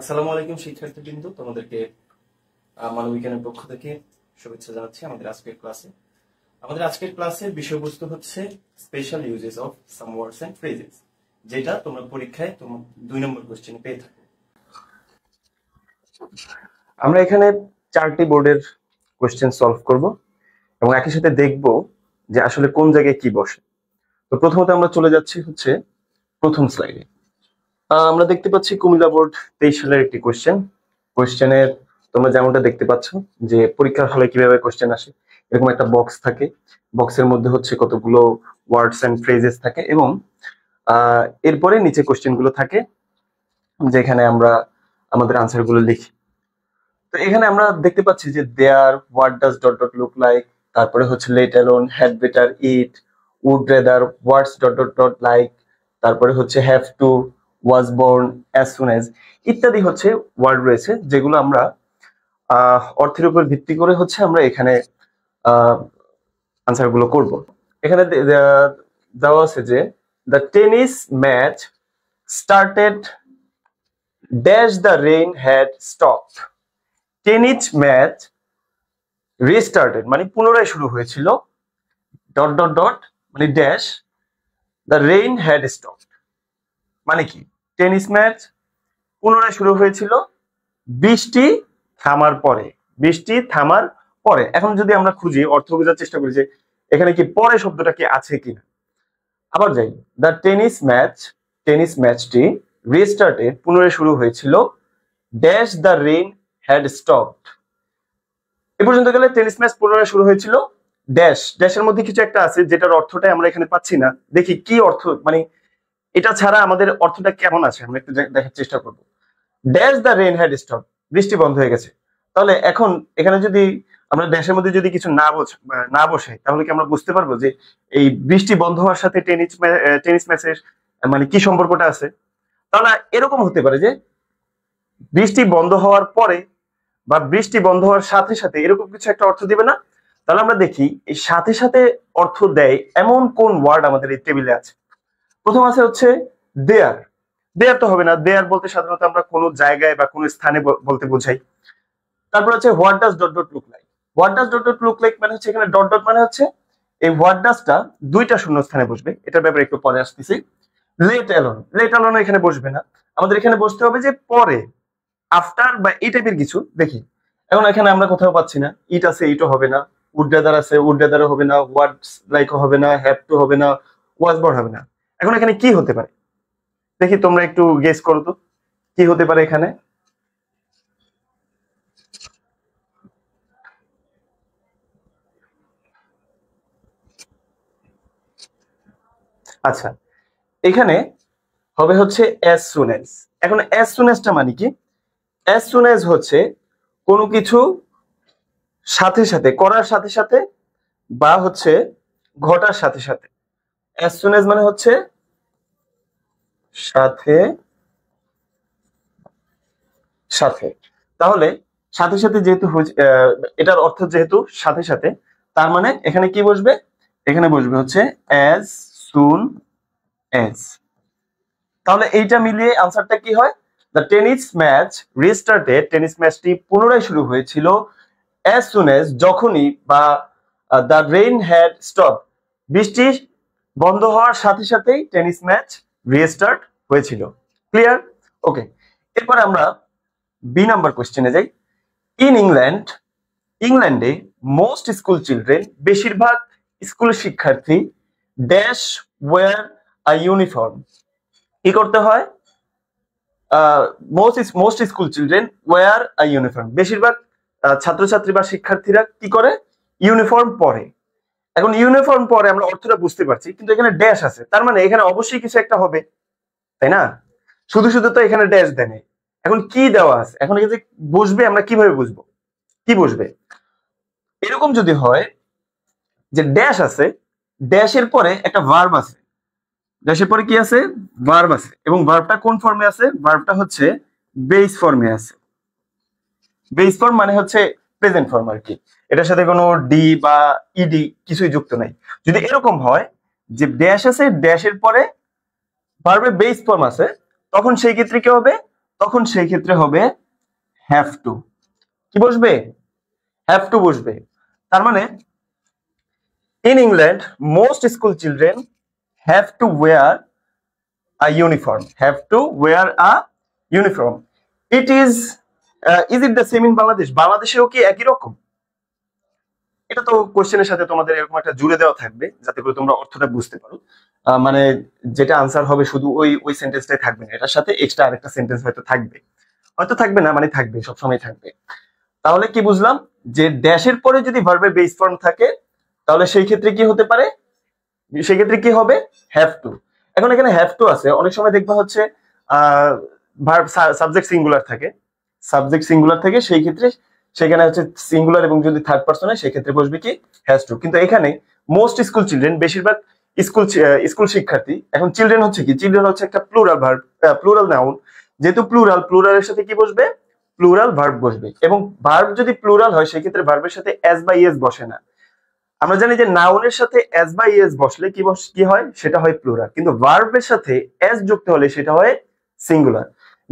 আসসালামু আলাইকুম শিক্ষার্থীবৃন্দ, তোমাদেরকে মানবিজ্ঞানের পক্ষ থেকে শুভেচ্ছা জানাচ্ছি আমাদের আজকের ক্লাসের বিষয়বস্তু হচ্ছে special uses of some words and phrases, যেটা তোমরা পরীক্ষায় তোমার 2 নম্বর কোশ্চেনে পেয়ে থাকো। আমরা এখানে 4টি বোর্ডের কোশ্চেন সলভ করব এবং একই সাথে দেখব যে আসলে কোন জায়গায় কি বসে। তো প্রথমত আমরা চলে যাচ্ছি হচ্ছে প্রথম স্লাইডে। আমরা দেখতে পাচ্ছি কুমিল্লা বোর্ড 23 সালের একটি কোশ্চেনের তোমরা যেমনটা দেখতে পাচ্ছ যে পরীক্ষার হলে কিভাবে কোশ্চেন আসে, এরকম একটা বক্স থাকে, বক্সের মধ্যে হচ্ছে কতগুলো ওয়ার্ডস এন্ড ফ্রেজেস থাকে এবং এরপরে নিচে কোশ্চেন গুলো থাকে যেখানে আমরা আমাদের আনসার গুলো লিখি। তো এখানে আমরা দেখতে পাচ্ছি যে there, what does dot dot look like, তারপরে হচ্ছে let alone, had better, it, would rather, what's dot dot dot like, তারপরে হচ্ছে have to, was born, as soon as ইত্যাদি হচ্ছে ওয়ার্ড রয়েছে যেগুলো আমরা অর্থের উপর ভিত্তি করে হচ্ছে আমরা এখানে আনসার গুলো করব। এখানে দেওয়া আছে যে the tennis match started dash the rain had stopped. Tennis match restarted মানে পুনরায় শুরু হয়েছিল, ডট ডট ডট মানে dash, the rain had stopped মানে কি টেনিস ম্যাচ পুনরায় শুরু হয়েছিল বৃষ্টি থামার পরে। এখন যদি আমরা খুঁজি অর্থ বোঝার চেষ্টা করি যে এখানে কি পরে শব্দটা কি আছে কিনা, আবার যাই, দ্য টেনিস ম্যাচটি রিস্টার্টেড পুনরায় শুরু হয়েছিল dash the rain had stopped. এ পর্যন্ত গেলে টেনিস ম্যাচ পুনরায় শুরু হয়েছিল ড্যাশের মধ্যে কিছু একটা আছে যেটার অর্থটাই আমরা এখানে পাচ্ছি না। দেখি কি অর্থ, মানে এটা ছাড়া আমাদের অর্থটা কেমন আছে আমরা একটু দেখার চেষ্টা করব। Dash the rain had stopped, বৃষ্টি বন্ধ হয়ে গেছে। তাহলে এখন এখানে যদি আমরা ড্যাশের মধ্যে যদি কিছু না বসে তাহলে কি আমরা বুঝতে পারবো যে এই বৃষ্টি বন্ধ হওয়ার সাথে টেনিস ম্যাচের মানে কি সম্পর্কটা আছে? তাহলে এরকম হতে পারে যে বৃষ্টি বন্ধ হওয়ার পরে বা বৃষ্টি বন্ধ হওয়ার সাথে সাথে এরকম কিছু একটা অর্থ দিবে না? তাহলে আমরা দেখি এই সাথে সাথে অর্থ দেয় এমন কোন ওয়ার্ড আমাদের এই টেবিলে আছে। প্রথম আছে হচ্ছে দেয়ার। দেয়ার তো হবে না, দেয়ার বলতে সাধারণত আমরা কোনো জায়গায় বা কোনো স্থানে বলতে বোঝাই। তারপর হচ্ছে what does dot dot look like. What does dot dot look like মানে হচ্ছে এখানে ডট ডট মানে হচ্ছে এই হোয়াট ডাজটা দুইটা শূন্য স্থানে বসবে, এটার ব্যাপারে একটু পরে আসতেছি। লেট অ্যালোন এখানে বসবে না, আমাদের এখানে বসতে হবে যে পরে, আফটার বা এই টাইপের কিছু। দেখি এখন এখানে আমরা কোথাও পাচ্ছি না, ইট আছে, ইটও হবে না, উড রেদার আছে, উড রেদারও হবে না, হোয়াটস লাইক হবে না, হ্যাভ টু হবে না, ওয়াজ বর্ন হবে না। এখন এখানে কি হতে পারে দেখি, তোমরা একটু গেস করো তো কি হতে পারে এখানে। আচ্ছা, এখানে হবে হচ্ছে অ্যাজ সুন অ্যাজ। এখন অ্যাজ সুন অ্যাজটা মানে কি? অ্যাজ সুন অ্যাজ হচ্ছে কোনো কিছু সাথে সাথে, করার সাথে সাথে বা হচ্ছে ঘটার সাথে সাথে। অ্যাজ সুন অ্যাজ মানে হচ্ছে সাথে সাথে। তাহলে সাথে সাথে যেহেতু এটার অর্থ যেহেতু সাথে সাথে, তার মানে এখানে কি বসবে? এখানে বসবে হচ্ছে অ্যাজ সুন অ্যাজ। তাহলে এইটা মিলিয়ে আনসারটা কি হয়? দ্য টেনিস ম্যাচ রিস্টার্টেড, টেনিস ম্যাচটি পুনরায় শুরু হয়েছিল অ্যাজ সুন অ্যাজ যখনই, বা দ্য রেইন হ্যাড স্টপ, বৃষ্টি বন্ধ হওয়ার সাথে সাথেই টেনিস ম্যাচ রিস্টার্ট হয়েছিল। ক্লিয়ার? ওকে, এরপর আমরা বি নাম্বার কোশ্চেনে যাই। ইন ইংল্যান্ডে মোস্ট স্কুল চিলড্রেন, বেশিরভাগ স্কুল শিক্ষার্থী, ড্যাশ ওয়্যার আ ইউনিফর্ম। কি করতে হয়? Most school children wear a uniform, বেশিরভাগ ছাত্রছাত্রী বা শিক্ষার্থীরা কি করে? ইউনিফর্ম পরে। এখন ইউনিফর্ম পরে আমরা অর্থটা বুঝতে পারছি, কিন্তু এখানে ড্যাশ আছে, তার মানে এখানে অবশ্যই কিছু একটা হবে, তাই না? শুধু শুধু তো এখানে ড্যাশ দেয়। এখন কি দেওয়া আছে? এখন এই যে বসবে, আমরা কিভাবে বুঝবো কি বসবে? এরকম যদি হয় যে ড্যাশ আছে, ড্যাশের পরে একটা ভার্ব আছে, ড্যাশের পরে কি আছে? ভার্ব আছে, এবং ভার্বটা কোন ফর্মে আছে? ভার্বটা হচ্ছে বেস ফর্মে আছে। বেস ফর্ম মানে হচ্ছে প্রেজেন্ট ফর্ম আর কি, এটার সাথে কোনো ডি বা ইডি কিছুই যুক্ত নাই। যদি এরকম হয় যে ড্যাশ আছে, ড্যাশের পরে ভার্বের বেস ফর্ম আছে, তখন সেই ক্ষেত্রে কি হবে? তখন সেই ক্ষেত্রে হবে হ্যাভ টু। কি বসবে? হ্যাভ টু বসবে। তার মানে in England most school children have to wear a uniform, have to wear a uniform. Is it the same in Bangladesh? বাংলাদেশেও কি একই রকম? এটা তো কোশ্চেনের সাথে তোমাদের এরকম একটা জুড়ে দেওয়া থাকবে যাতে করে তোমরা অর্থটা বুঝতে পারো। মানে যেটা আনসার হবে শুধু ওই সেন্টেন্সটাই থাকবে না, এটার সাথে এক্সট্রা আরেকটা সেন্টেন্স হয়তো থাকবে না, মানে থাকবে, সবসময় থাকবে। তাহলে কি বুঝলাম? যে ড্যাশের পরে যদি ভার্বের বেস ফর্ম থাকে তাহলে সেই ক্ষেত্রে কি হতে পারে? সেই ক্ষেত্রে কি হবে? Have two. এখন এখানে হ্যাভ টু আছে, অনেক সময় দেখবা হচ্ছে ভার্ব সাবজেক্ট সিঙ্গুলার থাকে, সেই ক্ষেত্রে সেখানে হচ্ছে সিঙ্গুলার এবং যদি থার্ড পারসন হয় সেই ক্ষেত্রে বসবে কি? Has to. কিন্তু এখানে মোস্ট স্কুল চিলড্রেন, বেশিরভাগ স্কুল শিক্ষার্থী, এখন চিলড্রেন হচ্ছে কি? চিলড্রেন হচ্ছে একটা প্লুরাল ভার্ব, প্লুরাল নাউন। যেহেতু প্লুরালের সাথে কি বসবে? প্লুরাল ভার্ব বসবে। এবং ভার্ব যদি প্লুরাল হয় সেই ক্ষেত্রে ভার্বের সাথে এস বা ইএস বসে না। আমরা জানি যে নাউনের সাথে এস বা ইএস বসলে কি হয়? সেটা হয় প্লুরাল। কিন্তু ভার্বের সাথে এস যুক্ত হলে সেটা হয় সিঙ্গুলার।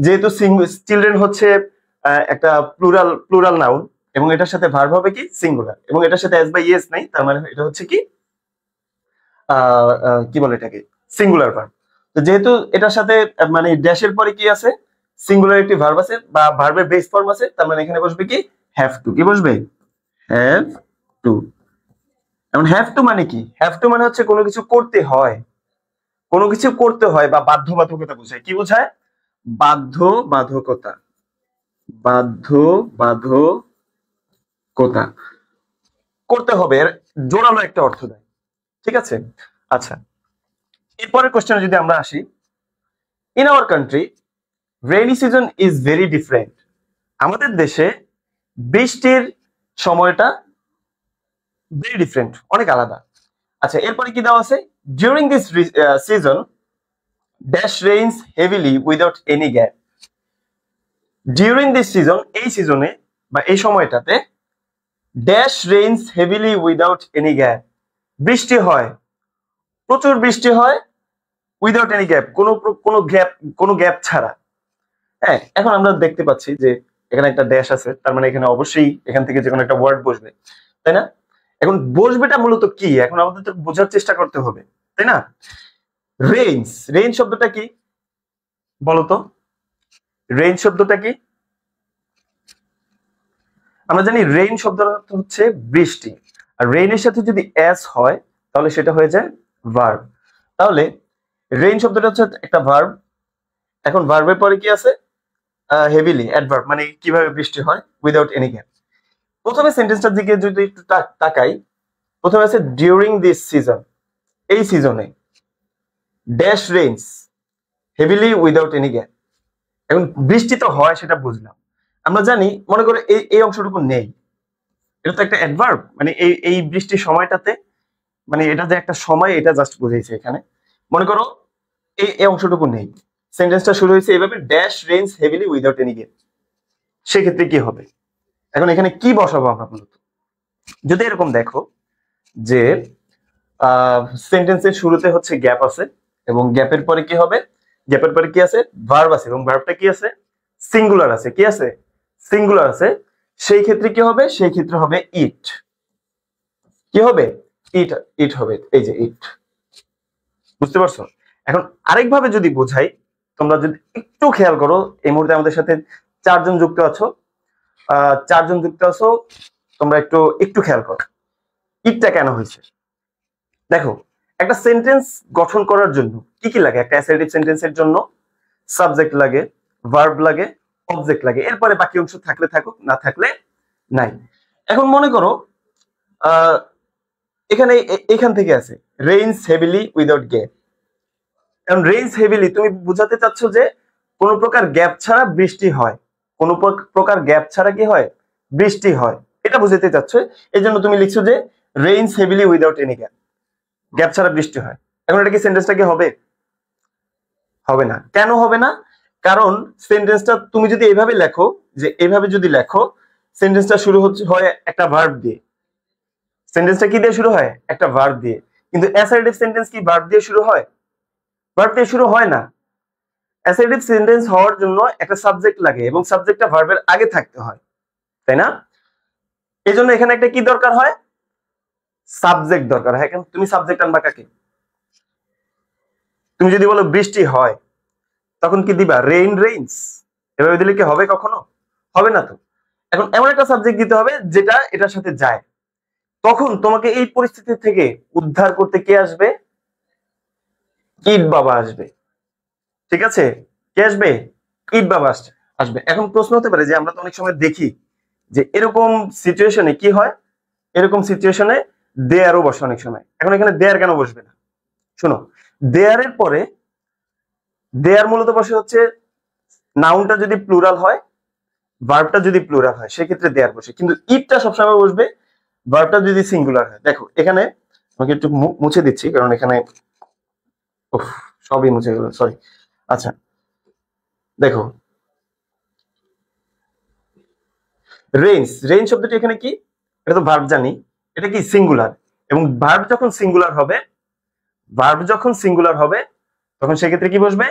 যেহেতু চিলড্রেন হচ্ছে একটা প্লুরাল নাউন এবং এটার সাথে ভার্ব হবে কি? সিঙ্গুলার, এবং এটার সাথে এস বা ইএস নাই, তার মানে এটা হচ্ছে কি? কি বলে এটাকে? Singular verb. তো যেহেতু এটার সাথে মানে ড্যাশের পরে কি আছে? সিঙ্গুলার একটি ভার্ব আছে বা ভার্বের বেস ফর্ম আছে, তার মানে এখানে বসবে কি? Have to. কি বসবে? Have to. এখন হ্যাভ টু মানে কি? হ্যাভ টু মানে হচ্ছে কোনো কিছু করতে হয়, বা বাধ্যবাধকতা বোঝায়। কি বোঝায়? বাধ্যবাধকতা করতে হবে, এর জোরালো একটা অর্থ দেয়। ঠিক আছে? আচ্ছা, এরপরের কোশ্চেনে যদি আমরা আসি, in our country rainy season is very different. আমাদের দেশে বৃষ্টির সময়টা ভেরি ডিফারেন্ট, অনেক আলাদা। আচ্ছা, এরপরে কি দেওয়া আছে? During this season dash rains heavily without any gap. During this season, এই সিজনে বা এই সময়টাতে, dash rains heavily without any gap, বৃষ্টি হয়, প্রচুর বৃষ্টি হয়, উইদাউট এনি গ্যাপ, কোনো গ্যাপ ছাড়া। হ্যাঁ, এখন আমরা দেখতে পাচ্ছি যে এখানে একটা ড্যাশ আছে, তার মানে এখানে অবশ্যই এখান থেকে যে কোনো একটা ওয়ার্ড বসবে, তাই না? এখন বসবেটা মূলত কি? এখন আমাদের তো বোঝার চেষ্টা করতে হবে, তাই না? রেইন শব্দটা কি বলতো? রেইন শব্দটা কি? আমরা জানি রেইন শব্দটা হচ্ছে বৃষ্টি, আর রেইনের সাথে যদি এস হয় তাহলে সেটা হয়ে যায় ভার্ব। তাহলে রেইন শব্দটা হচ্ছে একটা ভার্ব। এখন ভার্বের পরে কি আছে? হেভিলি, অ্যাডভার্ব, মানে কিভাবে বৃষ্টি হয়, উইদাউট এনি গ্যাপ। প্রথমে সেন্টেন্সটার দিকে যদি একটু তাকাই, প্রথমে আছে ডিউরিং দিস সিজন, এই সিজনে, dash rains heavily without any gap. এখন বৃষ্টি তো হয় সেটা বুঝলাম, আমরা জানি, মনে করো এই অংশটুকু নেই, এটা তো একটা অ্যাডভার্ব, মানে এই বৃষ্টির সময়টাতে, মানে এটা যে একটা সময় এটা জাস্ট বুঝাইছে এখানে। মনে করো এই অংশটুকু নেই, সেন্টেন্সটা শুরু হয়েছে এইভাবে, dash rains heavily without any gap. সেক্ষেত্রে কি হবে? এখন এখানে কি বসাবো আমরা মূলত? যদি এরকম দেখো যে সেন্টেন্সের শুরুতে হচ্ছে গ্যাপ আছে এবং গ্যাপের পরে কি হবে? গ্যাপের পরে কি আছে? ভার্ব আছে, এবং ভার্বটা কি আছে? সিঙ্গুলার আছে। কি আছে? সিঙ্গুলার আছে। সেই ক্ষেত্রে কি হবে? সেই ক্ষেত্রে হবে ইট। কি হবে? ইট হবে। এই যে ইট, বুঝতে পারছো? এখন আরেকভাবে যদি বোঝাই, তোমরা যদি একটু খেয়াল করো, এই মুহূর্তে আমাদের সাথে চারজন যুক্ত আছো, তোমরা একটু খেয়াল করো ইটটা কেন হয়েছে। দেখো, একটা সেন্টেন্স গঠন করার জন্য কি কি লাগে? একটা অ্যাসার্টিভ সেন্টেন্সের জন্য সাবজেক্ট লাগে, ভার্ব লাগে, অবজেক্ট লাগে, এরপরে বাকি অংশ থাকলে থাকুক, না থাকলে নাই। এখন মনে করো এখান থেকে আছে রেইনস হেভিলি উইদাউট গ্যাপ। এখন রেইনস হেভিলি তুমি বুঝাতে চাচ্ছ যে কোনো প্রকার গ্যাপ ছাড়া বৃষ্টি হয়, কোনো প্রকার গ্যাপ ছাড়া কি হয়? বৃষ্টি হয়, এটা বুঝাতে চাচ্ছ। এই জন্য তুমি লিখছো যে rains heavily without any gap, gap ছাড়া বৃষ্টি হয়। এখন এটা কি সেন্টেন্সটা কি হবে? হবে না। কেন হবে না? কারণ সেন্টেন্সটা তুমি যদি এইভাবে লেখো, যে এইভাবে যদি লেখো, সেন্টেন্সটা শুরু হয় একটা ভার্ব দিয়ে। সেন্টেন্সটা কি দিয়ে শুরু হয়? একটা ভার্ব দিয়ে। কিন্তু অ্যাসার্টিভ সেন্টেন্স কি ভার্ব দিয়ে শুরু হয়? ভার্ব দিয়ে শুরু হয় না। অ্যাসার্টিভ সেন্টেন্স হওয়ার জন্য একটা সাবজেক্ট লাগে এবং সাবজেক্টটা ভার্বের আগে থাকতে হয়, তাই না? এই জন্য এখানে একটা কি দরকার হয়, সাবজেক্ট দরকার হয়। এখন তুমি সাবজেক্ট আনবা কাকে? তুমি যদি বলো বৃষ্টি হয়, তখন কি দিবা রেইন রেইনস? এভাবে দিলে কি হবে কখনো? হবে না তো। এখন এমন একটা সাবজেক্ট দিতে হবে যেটা এটার সাথে যায়। তখন তোমাকে এই পরিস্থিতি থেকে উদ্ধার করতে কে আসবে? ইট বাবা আসবে। ঠিক আছে, কে আসবে? ইট বাবা আসবে। এখন প্রশ্ন হতে পারে যে আমরা তো অনেক সময় দেখি যে এরকম সিচুয়েশনে কি হয়, এরকম সিচুয়েশনে দেয়ারও বসে অনেক সময়। এখন এখানে দেয়ার কেন বসবে না? শোনো, দেয়ারের পরে দেয়ার মূলত বসে হচ্ছে নাউনটা যদি প্লুরাল হয়, ভার্বটা যদি প্লুরাল হয় সেক্ষেত্রে দেয়ার বসে, কিন্তু ইটটা সবসময় বসবে ভার্বটা যদি সিঙ্গুলার হয়। দেখো এখানে আমাকে একটু মুছে দিচ্ছি কারণ এখানে সবই মুছে গেল, সরি। আচ্ছা দেখো, রেইনস, রেইন শব্দটি এখানে কি? এটা তো ভার্ব জানি, এটা কি সিঙ্গুলার, এবং ভার্ব যখন সিঙ্গুলার হবে, ভার্ব যখন সিঙ্গুলার হবে তখন সেক্ষেত্রে কি বসবে?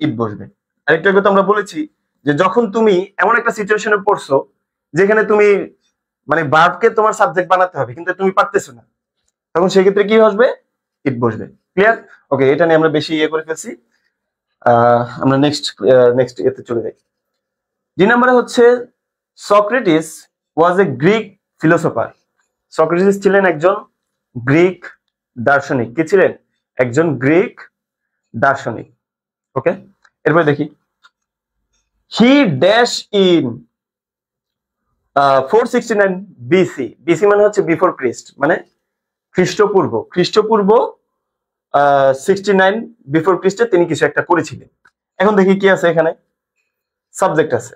ইট বসবে। আরেকটু আগে তো আমরা বলেছি যে যখন তুমি এমন একটা সিচুয়েশনে পড়ছো যেখানে তুমি মানে ভার্বকে তোমার সাবজেক্ট বানাতে হবে কিন্তু তুমি পারতেছো না, তখন সেক্ষেত্রে কি বসবে? ইট বসবে। ক্লিয়ার? ওকে, এটা নিয়ে আমরা বেশি করে ফেলছি। আমরা নেক্সট এতে চলে যাই। দুই নম্বরে হচ্ছে Socrates was A Greek philosopher. Socrates ছিলেন একজন গ্রিক দার্শনিক। কি ছিলেন? একজন গ্রিক দার্শনিক। ওকে, এরপরে দেখি, he dash in 469 BC. BC মানে হচ্ছে বিফোর ক্রিস্ট, মানে খ্রিস্টপূর্ব। খ্রিস্টপূর্ব 69 বিফোর ক্রিস্টে তিনি কিছু একটা করেছিলেন। এখন দেখি কি আছে এখানে, সাবজেক্ট আছে,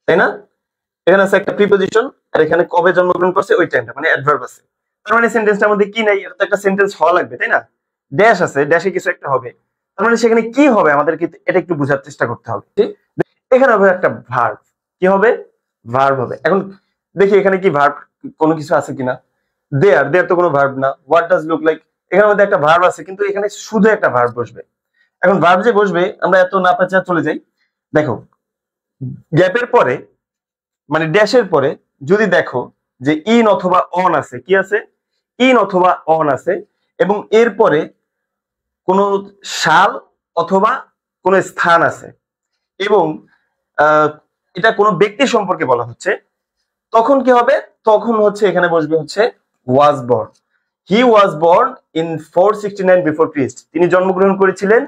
তাই না? এখানে আছে একটা প্রিপোজিশন, আর এখানে কবে জন্মগ্রহণ করছে ওই টাইমটা, মানে অ্যাডভার্ব আছে। তার মানে সেন্টেন্সটার মধ্যে কি নাই? এটা তো একটা সেন্টেন্স হওয়া লাগবে, তাই না? ড্যাশ আছে, ড্যাশে কিছু একটা হবে, তার মানে সেখানে কি হবে আমাদেরকে এটা একটু বোঝার চেষ্টা করতে হবে। ঠিক, এখানে হবে একটা ভার্ব। কি হবে? ভার্ব হবে। এখন দেখি এখানে কি ভার্ব কোনো কিছু আছে কিনা। দেয়ার, দেয়ার তো কোনো ভার্ব না। হোয়াট ডাজ লুক লাইক, এখানের মধ্যে একটা ভার্ব আছে কিন্তু এখানে শুধু একটা ভার্ব বসবে। এখন ভার্ব যে বসবে আমরা এত না পেঁচা চলে যাই। দেখো, গ্যাপের পরে মানে ড্যাশের পরে যদি দেখো যে ইন অথবা অন আছে, কি আছে? ইন অথবা অন আছে, এবং এরপরে কোনো সাল অথবা কোনো স্থান আছে, এবং এটা কোনো ব্যক্তি সম্পর্কে বলা হচ্ছে, তখন কি হবে? তখন হচ্ছে এখানে বসবে হচ্ছে was born. He was born in 469 before ক্রিস্ট। তিনি জন্মগ্রহণ করেছিলেন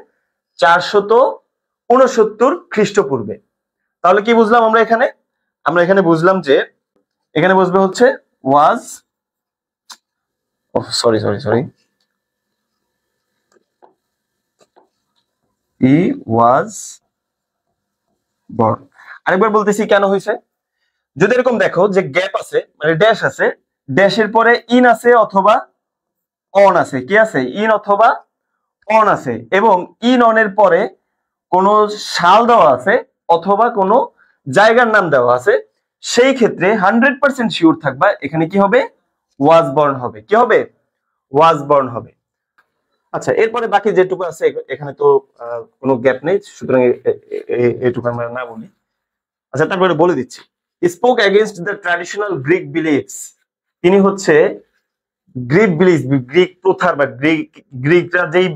469 খ্রিস্টপূর্বে। তাহলে কি বুঝলাম আমরা এখানে? আমরা এখানে বুঝলাম যে এখানে বসবে হচ্ছে ওয়াজ, সরি হি ওয়াজ বর্ন। আরেকবার বলতেছি কেন হয়েছে। যদি এরকম দেখো যে গ্যাপ আছে মানে ড্যাশ আছে, ড্যাশের পরে ইন আছে অথবা অন আছে, কি আছে? ইন অথবা অন আছে, এবং ইন অনের পরে কোনো সাল দেওয়া আছে অথবা কোনো জায়গার নাম দেওয়া আছে, সেই ক্ষেত্রে 100% শিওর থাকবা এখানে কি হবে? ওয়াজ বর্ন হবে। কি হবে? ওয়াজ বর্ন হবে। আচ্ছা, এরপরে বাকি যেটুকু আছে এখানে তো কোনো গ্যাপ নেই, সুতরাং এইটুকু আমরা না বলি। আচ্ছা, তারপরে বলে দিচ্ছি, spoke against the traditional Greek beliefs. তিনি হচ্ছে গ্রিক বিলিফ, গ্রিক প্রথার বা গ্রিকরা যেই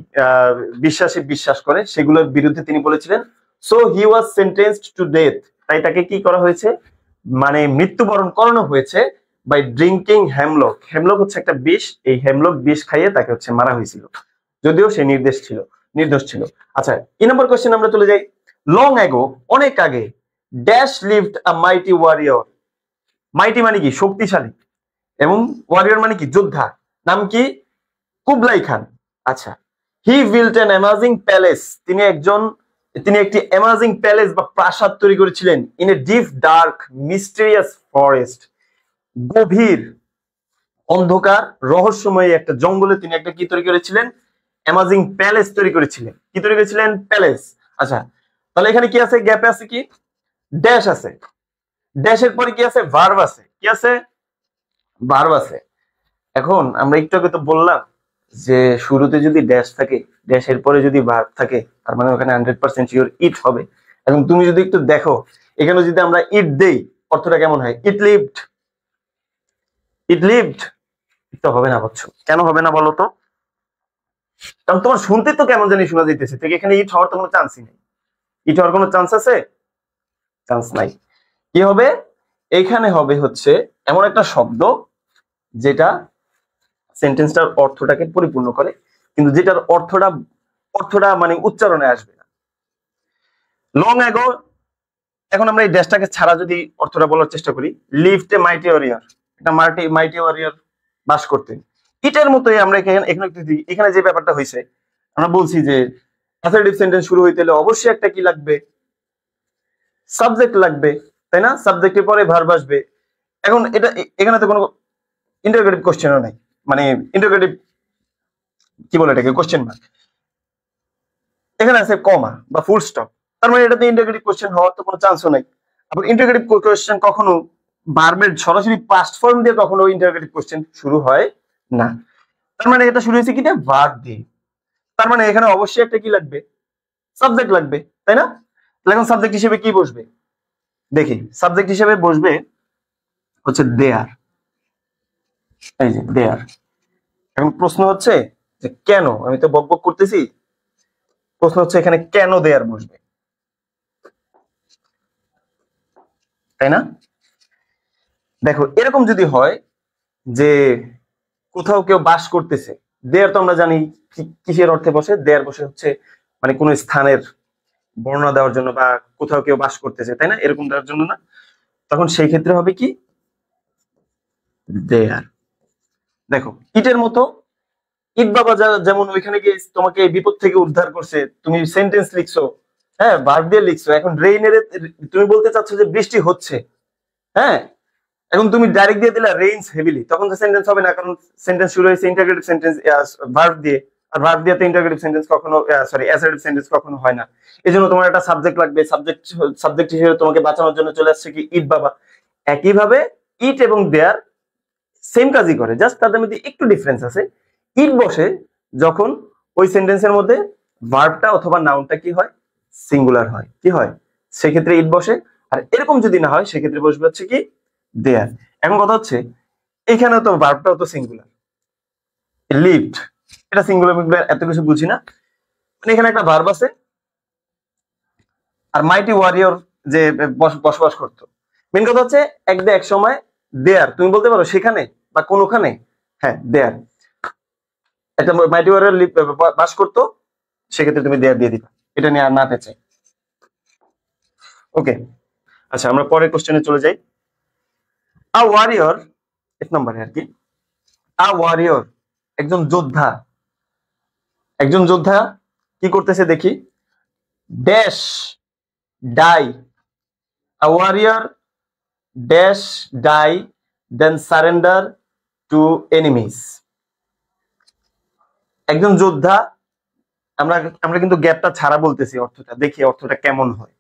বিশ্বাস করে সেগুলোর বিরুদ্ধে তিনি বলেছিলেন। So he was sentenced to death. তাই তাকে কি করা হয়েছে? মানে মৃত্যুবরণ করানো হয়েছে বাই ড্রিঙ্কিং হেমলক। হেমলক হচ্ছে একটা বিষ, এই হেমলক বিষ খাইয়ে তাকে হচ্ছে মারা হয়েছিল, যদিও সে নির্দোষ ছিল। আচ্ছা, 2 নম্বর কোশ্চেন আমরা চলে যাই। লং অ্যাগো, অনেক আগে, ড্যাশ লিভড আ মাইটি ওয়ারিয়র। মাইটি মানে কি? শক্তিশালী, এবং ওয়ারিয়র মানে কি? যোদ্ধা। নাম কি? কুবলাই খান। আচ্ছা, হি বিল্ট অ্যান অ্যামাজিং প্যালেস। তিনি একটি অ্যামাজিং প্যালেস বা প্রাসাদ তৈরি করেছিলেন in a deep dark mysterious forest. গভীর অন্ধকার রহস্যময় একটা জঙ্গলে তিনি একটা কি তৈরি করেছিলেন? অ্যামাজিং প্যালেস তৈরি করেছিলেন। কি তৈরি করেছিলেন? প্যালেস। আচ্ছা, তাহলে এখানে কি আছে? গ্যাপে আছে কি? ড্যাশ আছে। ড্যাশের পরে কি আছে? ভার্ব আছে। কি আছে? ভার্ব আছে। এখন আমরা একটু আগে তো বললাম যে শুরুতে যদি ড্যাশ থাকে, ড্যাশের পরে যদি ভার্ব থাকে, তার মানে ওখানে 100% শিওর ইট হবে। এবং তুমি যদি একটু দেখো এখানে যদি আমরা ইট দেই, অর্থটা কেমন হয়? ইট লিভড, ইট লিভড। তো হবে না, বুঝছো কেন হবে না বলো তো? কারণ তোমার শুনতে তো কেমন জানি শোনা যাইতেছে, ঠিক এখানে ইট হওয়ার তো কোনো চান্সই নেই। ইট হওয়ার কোনো চান্স আছে? চান্স নাই। কি হবে? এইখানে হবে হচ্ছে এমন একটা শব্দ যেটা সেন্টেন্সটার অর্থটাকে পরিপূর্ণ করে, কিন্তু যেটার অর্থটা মানে উচ্চারণে আসবে না। লং অ্যাগো, এখন আমরা এই ড্যাশটাকে ছাড়া যদি অর্থটা বলার চেষ্টা করি, লিভড এ মাইটি ওয়ারিয়র, এটা মাইটি ওয়ারিয়র বাস করতেন। ইটের মতোই আমরা এখানে যে ব্যাপারটা হয়েছে, আমরা বলছি যে অ্যাসার্টিভ সেন্টেন্স শুরু হইতে হলে অবশ্যই একটা কি লাগবে? সাবজেক্ট লাগবে, তাই না? সাবজেক্টের পরে ভার্ব আসবে। এখন এখানে তো কোনো ইন্টারোগেটিভ কোশ্চেনও নাই, মানে ইন্টারোগেটিভ কি বলে এটাকে, কোশ্চেন মার্ক। এখানে আছে কমা বা ফুল স্টপ, তার মানে এটাতে ইন্টারোগেটিভ কোশ্চেন হওয়ার তো কোনো চান্সও নাই। আবার ইন্টারোগেটিভ কোশ্চেন কখনো ভার্বের সরাসরি পাস্ট ফর্ম দিয়ে কখনো ইন্টারোগেটিভ কোশ্চেন শুরু হয় না। তার মানে এটা শুরু হয়েছে কি দিয়ে? ভার্ব দিয়ে। তার মানে এখানে অবশ্যই একটা কি লাগবে? সাবজেক্ট লাগবে, তাই না? তাহলে এখন সাবজেক্ট হিসেবে কি বসবে? দেখি, সাবজেক্ট হিসেবে বসবে হচ্ছে দেয়ার। এই যে দেয়ার। এখন প্রশ্ন হচ্ছে যে কেন? আমি তো বকবক করতেছি, প্রশ্ন হচ্ছে এখানে কেন দেয়ার বসবে, তাই না? দেখো এরকম যদি হয় যে কোথাও কেউ বাস করতেছে, দেয়ার তো আমরা জানি কিসের অর্থে বসে? দেয়ার বসে হচ্ছে মানে কোন স্থানের বর্ণনা দেওয়ার জন্য, বা কোথাও কেউ বাস করতেছে, তাই না? এরকম দেওয়ার জন্য না। তখন সেই ক্ষেত্রে হবে কি? দেয়ার। দেখো ইটের মতো, ইট বাবা যেমন ওইখানে গিয়ে তোমাকে বিপদ থেকে উদ্ধার করছে, তুমি সেন্টেন্স লিখছো, হ্যাঁ ভার্ব দিয়ে লিখছো। এখন রেইনের তুমি বলতে চাচ্ছ যে বৃষ্টি হচ্ছে, হ্যাঁ, এখন তুমি ডাইরেক্ট দিয়ে দিলা রেইনস হেভিলি, তখন তো সেন্টেন্স হবে না, কারণ সেন্টেন্স শুরু হয়েছে ইন্টারগ্রেটিভ সেন্টেন্স ভার্ব দিয়ে, আর ভার্ব দিয়ে তো ইন্টারগ্রেটিভ সেন্টেন্স কখনো অ্যাসার্টিভ সেন্টেন্স কখনো হয় না। এজন্য তোমার একটা সাবজেক্ট লাগবে, সাবজেক্ট হিসেবে তোমাকে বাঁচানোর জন্য চলে আসছে কি? ইট বাবা। একইভাবে ইট এবং দেয়ার সেম কাজই করে, জাস্ট তাদের মধ্যে একটু ডিফারেন্স আছে। ইট বসে যখন ওই সেন্টেন্সের মধ্যে ভার্বটা অথবা নাউনটা কি হয়? সিঙ্গুলার হয়। কি হয়? সেক্ষেত্রে ইট বসে। আর এরকম যদি না হয় সেক্ষেত্রে বসবে হচ্ছে কি? দেয়ার। এখন কথা হচ্ছে এখানেও তো ভার্বটাও তো সিঙ্গুলার, লিভড, এটা সিঙ্গুলার এত কিছু বুঝি না, মানে এখানে একটা ভার্ব আছে, আর মাইটি ওয়ারিয়র যে বসবাস করতো। মেন কথা হচ্ছে এক সময় দেয়ার, তুমি বলতে পারো সেখানে বা কোনখানে, হ্যাঁ দেয়ার, একটা মাইটি ওয়ারিয়র বাস করতো, সেক্ষেত্রে তুমি দেয়ার দিয়ে দিবা, এটা নিয়ে আর না চাই। ওকে, আচ্ছা আমরা পরের কোশ্চেনে চলে যাই। আ ওয়ারিয়র, এক নম্বরে আর কি, আ ওয়ারিয়র একজন যোদ্ধা, একজন যোদ্ধা কি করতেছে দেখি, dash die, a warrior dash die than surrender to enemies. একজন যোদ্ধা, আমরা আমরা কিন্তু গ্যাপটা ছাড়া বলতেছি অর্থটা, দেখি অর্থটা কেমন হয়।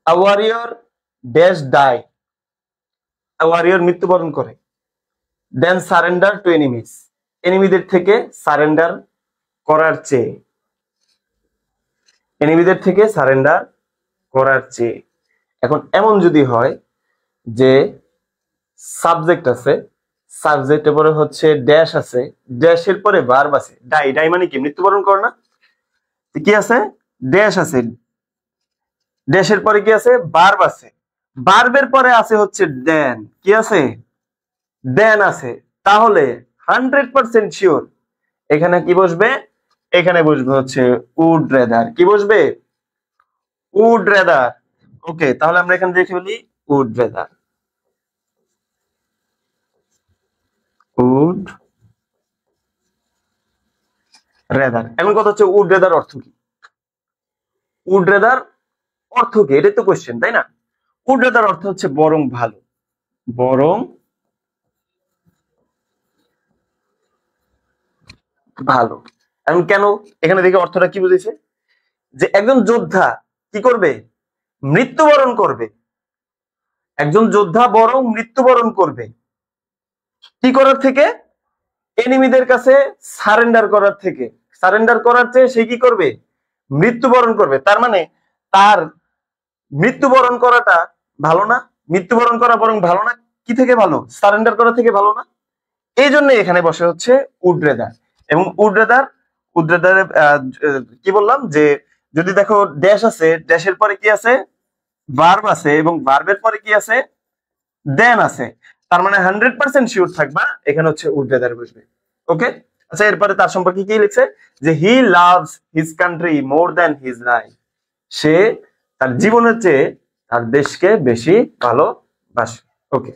আ warrior dash die, a warrior মৃত্যুবরণ করে, দেন সারেন্ডার টু এনিমিস, এনিমিদের থেকে সারেন্ডার করার চেয়ে, এনিমিদের থেকে সারেন্ডার করার চেয়ে। এখন এমন যদি হয় যে সাবজেক্ট আছে, সাবজেক্টের পরে হচ্ছে ড্যাশ আছে, ড্যাশের পরে ভার্ব আছে, ডাই, ডাই মানে কি? মৃত্যুবরণ করে না? কি আছে? ড্যাশ আছে, ড্যাশের পরে কি আছে? ভার্ব আছে, ভার্বের পরে আছে হচ্ছে দেন, কি আছে? দেন আছে। তাহলে 100% শিওর এখানে কি বসবে? এখানে বসবে হচ্ছে উড রেদার। কি বসবে? Would rather. ওকে, তাহলে আমরা এখানে দেখে বলি উড রেদার, উড রেদার। এখন কথা হচ্ছে উড রেদার অর্থ কি? উড রেদার অর্থ কি? এটাই তো কোশ্চেন, তাই না? উড রেদার অর্থ হচ্ছে বরং ভালো, বরং ভালো। এখন কেন? এখানে দেখে অর্থটা কি বুঝেছে? যে একজন যোদ্ধা কি করবে? মৃত্যুবরণ করবে। একজন যোদ্ধা বরং মৃত্যুবরণ করবে। কি করার থেকে? এনিমিদের কাছে সারেন্ডার করার চেয়ে সে কি করবে, মৃত্যুবরণ করবে। তার মানে তার মৃত্যুবরণ করাটা ভালো না, মৃত্যুবরণ করা বরং ভালো না, কি থেকে ভালো, সারেন্ডার করা থেকে ভালো না। এই জন্য এখানে বসে হচ্ছে উড রেদার। এবং উড রেদার কি বললাম যে যদি দেখো ড্যাশ আছে, ড্যাশের পরে কি আছে, ভার্ব আছে, এবং ভার্বের পরে কি আছে, দেন আছে। তার মানে 100% শিওর থাকবা এখানে হচ্ছে উড রেদার বসবে। ওকে, আচ্ছা এরপরে তার সম্পর্কে কি লিখছে, যে he loves his country more than his life, সে তার জীবনের চেয়ে তার দেশকে বেশি ভালোবাসে। ওকে,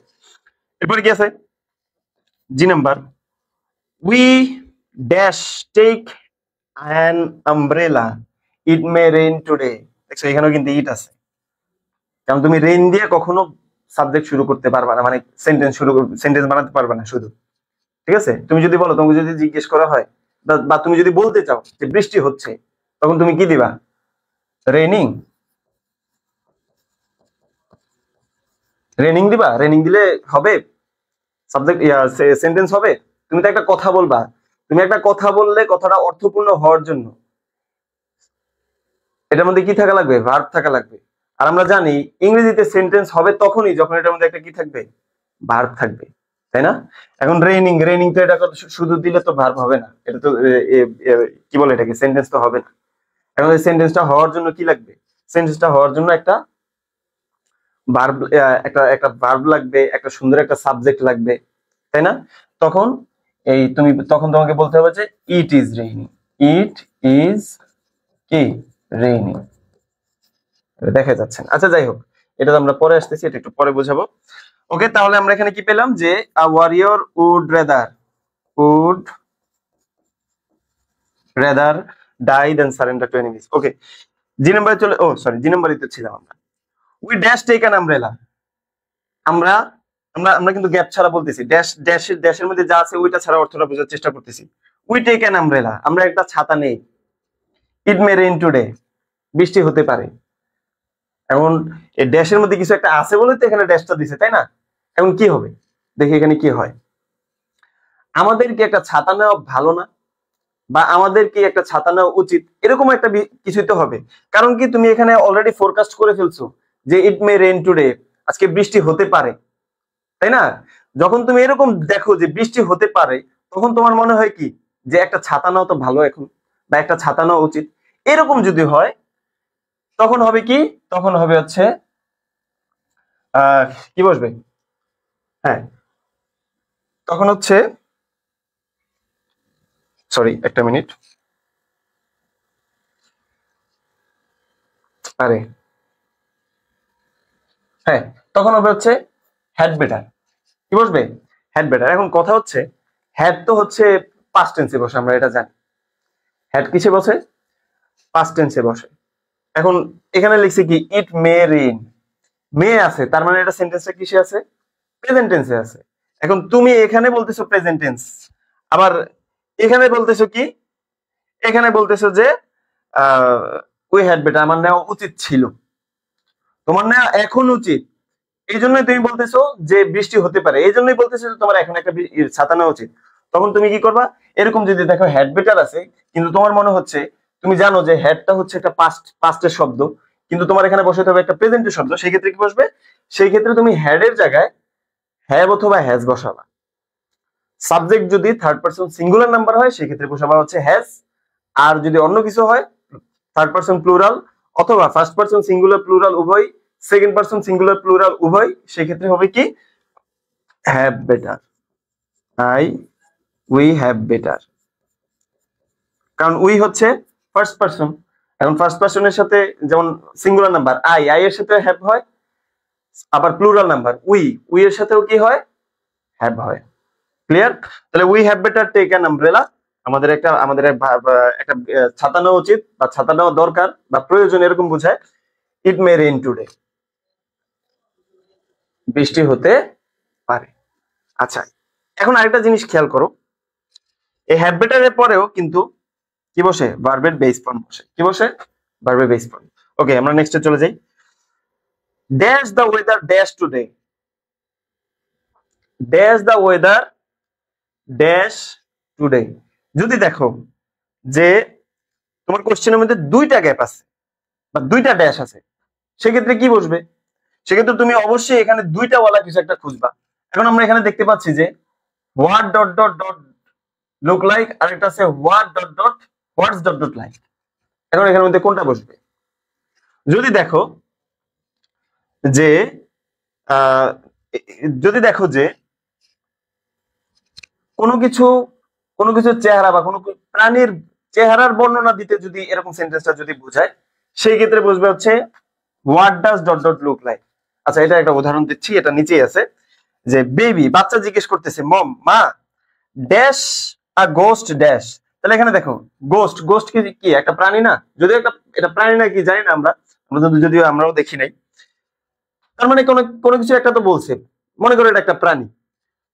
এরপরে কি আছে, G number, we dash take an umbrella, it may rain today. দেখছো এখানেও কিন্তু ইট আছে, কারণ তুমি রেইন দিয়ে কখনো সাবজেক্ট শুরু করতে পারবা না, মানে সেন্টেন্স বানাতে পারবে না শুধু। ঠিক আছে, তুমি যদি বলো, তোমাকে যদি জিজ্ঞেস করা হয় বা তুমি যদি বলতে চাও যে বৃষ্টি হচ্ছে, তখন তুমি কি দিবা, রেইনিং, রেইনিং দিবা। রেইনিং দিলে হবে সাবজেক্ট, সেন্টেন্স হবে। তুমি তো একটা কথা বলবা, তুমি একটা কথা বললে কথাটা অর্থপূর্ণ হওয়ার জন্য এটার মধ্যে কি থাকা লাগবে, ভার্ব থাকা লাগবে। আর আমরা জানি ইংরেজিতে সেন্টেন্স হবে তখনই যখন এটার মধ্যে একটা কি থাকবে, ভার্ব থাকবে, তাই না? এখন রেইনিং তো এটা শুধু দিলে তো ভার্ব হবে না, এটা তো কি বলে এটাকে, সেন্টেন্স তো হবে না। এখন এই সেন্টেন্সটা হওয়ার জন্য কি লাগবে, সেন্টেন্সটা হওয়ার জন্য একটা ভার্ব, একটা ভার্ব লাগবে, একটা সুন্দর একটা সাবজেক্ট লাগবে, তাই না? তখন তখন তোমাকে বলতে হবে যে it is raining, it is কি, রেইনিং। দেখা যাচ্ছে না, আচ্ছা যাই হোক, এটা তো আমরা পরে আসতেছি, এটা একটু পরে বোঝাবো। ওকে, তাহলে আমরা এখানে কি পেলাম, যে a warrior would rather die than surrender to enemies. Okay, G নাম্বারে চলে, জি নাম্বারই তো ছিলাম আমরা। We dash take an umbrella, আমরা আমরা আমরা কিন্তু গ্যাপ ছাড়া বলতেছি, ড্যাশের মধ্যে যা আছে ওইটা ছাড়া অর্থটা বোঝার চেষ্টা করতেছি। উই টেক অ্যান আমব্রেলা, আমরা একটা ছাতা নেই। ইট মে রেইন টুডে, বৃষ্টি হতে পারে। এখন এই ড্যাশের মধ্যে কিছু একটা আছে বলে তো এখানে ড্যাশটা দিছে, তাই না? এখন কি হবে, দেখি এখানে কি হয়। আমাদের কি একটা ছাতা নেওয়া ভালো না, বা আমাদের কি একটা ছাতা নেওয়া উচিত, এরকম একটা কিছুই তো হবে। কারণ কি, তুমি এখানে অলরেডি ফোরকাস্ট করে ফেলছো যে ইট মে রেইন টুডে, আজকে বৃষ্টি হতে পারে, তাই না? যখন তুমি এরকম দেখো যে বৃষ্টি হতে পারে, তখন তোমার মনে হয় কি, যে একটা ছাতা নেওয়া তো ভালো এখন, বা একটা ছাতা নেওয়া উচিত। এরকম যদি হয় তখন হবে কি, তখন হবে হচ্ছে কি বসবে, হ্যাঁ, তখন হচ্ছে, সরি একটা মিনিট, আরে হ্যাঁ, তখন হবে হচ্ছে হ্যাড বেটার। কি বসবে, হ্যাড বেটার। এখন কথা হচ্ছে, হ্যাড তো হচ্ছে পাস্ট টেন্সে বসে, আমরা এটা জানি। হ্যাড কিসে বসে, পাস্ট টেন্সে বসে। এখন এখানে লিখছে কি, ইট মে রেইন, মে আছে, তার মানে এটা সেন্টেন্সটা কিসে আছে, প্রেজেন্ট টেন্সে আছে। এখন তুমি এখানে বলতেছো প্রেজেন্ট টেন্স, আবার এখানে বলতেছো কি, এখানে বলতেছো যে উই হ্যাড বেটার, আমার নেওয়া উচিত ছিল, তোমার নেওয়া এখন উচিত। এই জন্যই তুমি বলতেছো যে বৃষ্টি হতে পারে, এই জন্যই বলতেছো যে তোমার এখন একটা ছাতা নেওয়া উচিত। তখন তুমি কি করবা, এরকম যদি দেখো হ্যাড বেটার আছে, কিন্তু তোমার মনে হচ্ছে, তুমি জানো যে হ্যাডটা হচ্ছে একটা পাস্টের শব্দ, কিন্তু তোমার এখানে বসাতে হবে একটা প্রেজেন্টের শব্দ, সেই ক্ষেত্রে কি বসবে, সেই ক্ষেত্রে তুমি হ্যাডের জায়গায় হ্যাভ অথবা হ্যাজ বসাবা। সাবজেক্ট যদি থার্ড পারসন সিঙ্গুলার নাম্বার হয়, সেই ক্ষেত্রে বসাবা হচ্ছে হ্যাজ। আর যদি অন্য কিছু হয়, থার্ড পারসন প্লুরাল অথবা ফার্স্ট পারসন সিঙ্গুলার প্লুরাল উভয়, সেকেন্ড পারসন সিঙ্গুলার প্লুরাল উভয়, সেই ক্ষেত্রে হবে কি, have better, we have better. কারণ উই হচ্ছে ফার্স্ট পারসন, এখন ফার্স্ট পারসনের সাথে যেমন সিঙ্গুলার নাম্বার আই এর সাথে হ্যাভ হয়, আবার প্লুরাল নাম্বার উই এর সাথেও কি হয়, হ্যাভ হয়। ক্লিয়ার? তাহলে we have better take an umbrella, আমাদের একটা ছাতা নেওয়া উচিত বা ছাতা নেওয়া দরকার বা প্রয়োজন, এরকম বোঝায়। ইট মে রেইন টুডে, বৃষ্টি হতে পারে। আচ্ছা, এখন আরেকটা জিনিস খেয়াল করো, এই হ্যাভ বেটারের পরেও কিন্তু কি বসে, ভার্বের বেস ফর্ম বসে। কি বসে, ভার্বের বেস ফর্ম। ওকে, আমরা নেক্সটে চলে যাই। Dash the weather dash today, dash the weather dash today. যদি দেখো যে তোমার কোশ্চেনের মধ্যে দুইটা গ্যাপ আছে বা দুইটা ড্যাশ আছে, সেক্ষেত্রে কি বসবে? সেক্ষেত্রে তুমি অবশ্যই এখানে দুইটা ওয়ালা কিছু একটা খুঁজবা। এখন আমরা এখানে দেখতে পাচ্ছি যে what dot dot dot look like, আর একটা আছে what dot dot what's dot dot like. এখন এখানের মধ্যে কোনটা বসবে? যদি দেখো যে আহ, যদি দেখো যে কোনো কিছু চেহারা বা কোনো প্রাণীর চেহারার বর্ণনা দিতে যদি এরকম সেন্টেন্সটা যদি বোঝায়, সেই ক্ষেত্রে বুঝবে হচ্ছে what does dot dot look like. আচ্ছা, এটা একটা উদাহরণ দিচ্ছি, এটা নিচেই আছে যে বেবি, বাচ্চা জিজ্ঞেস করতেছে মম, মা, ড্যাশ আ গোস্ট ড্যাশ। তাহলে এখানে দেখো গোস্ট, গোস্ট কি কি একটা প্রাণী না? যদিও এটা প্রাণী না কি জানি না, আমরা যদিও আমরাও দেখি নাই। তার মানে কোনো কিছু একটা তো বলছে, মনে করো এটা একটা প্রাণী।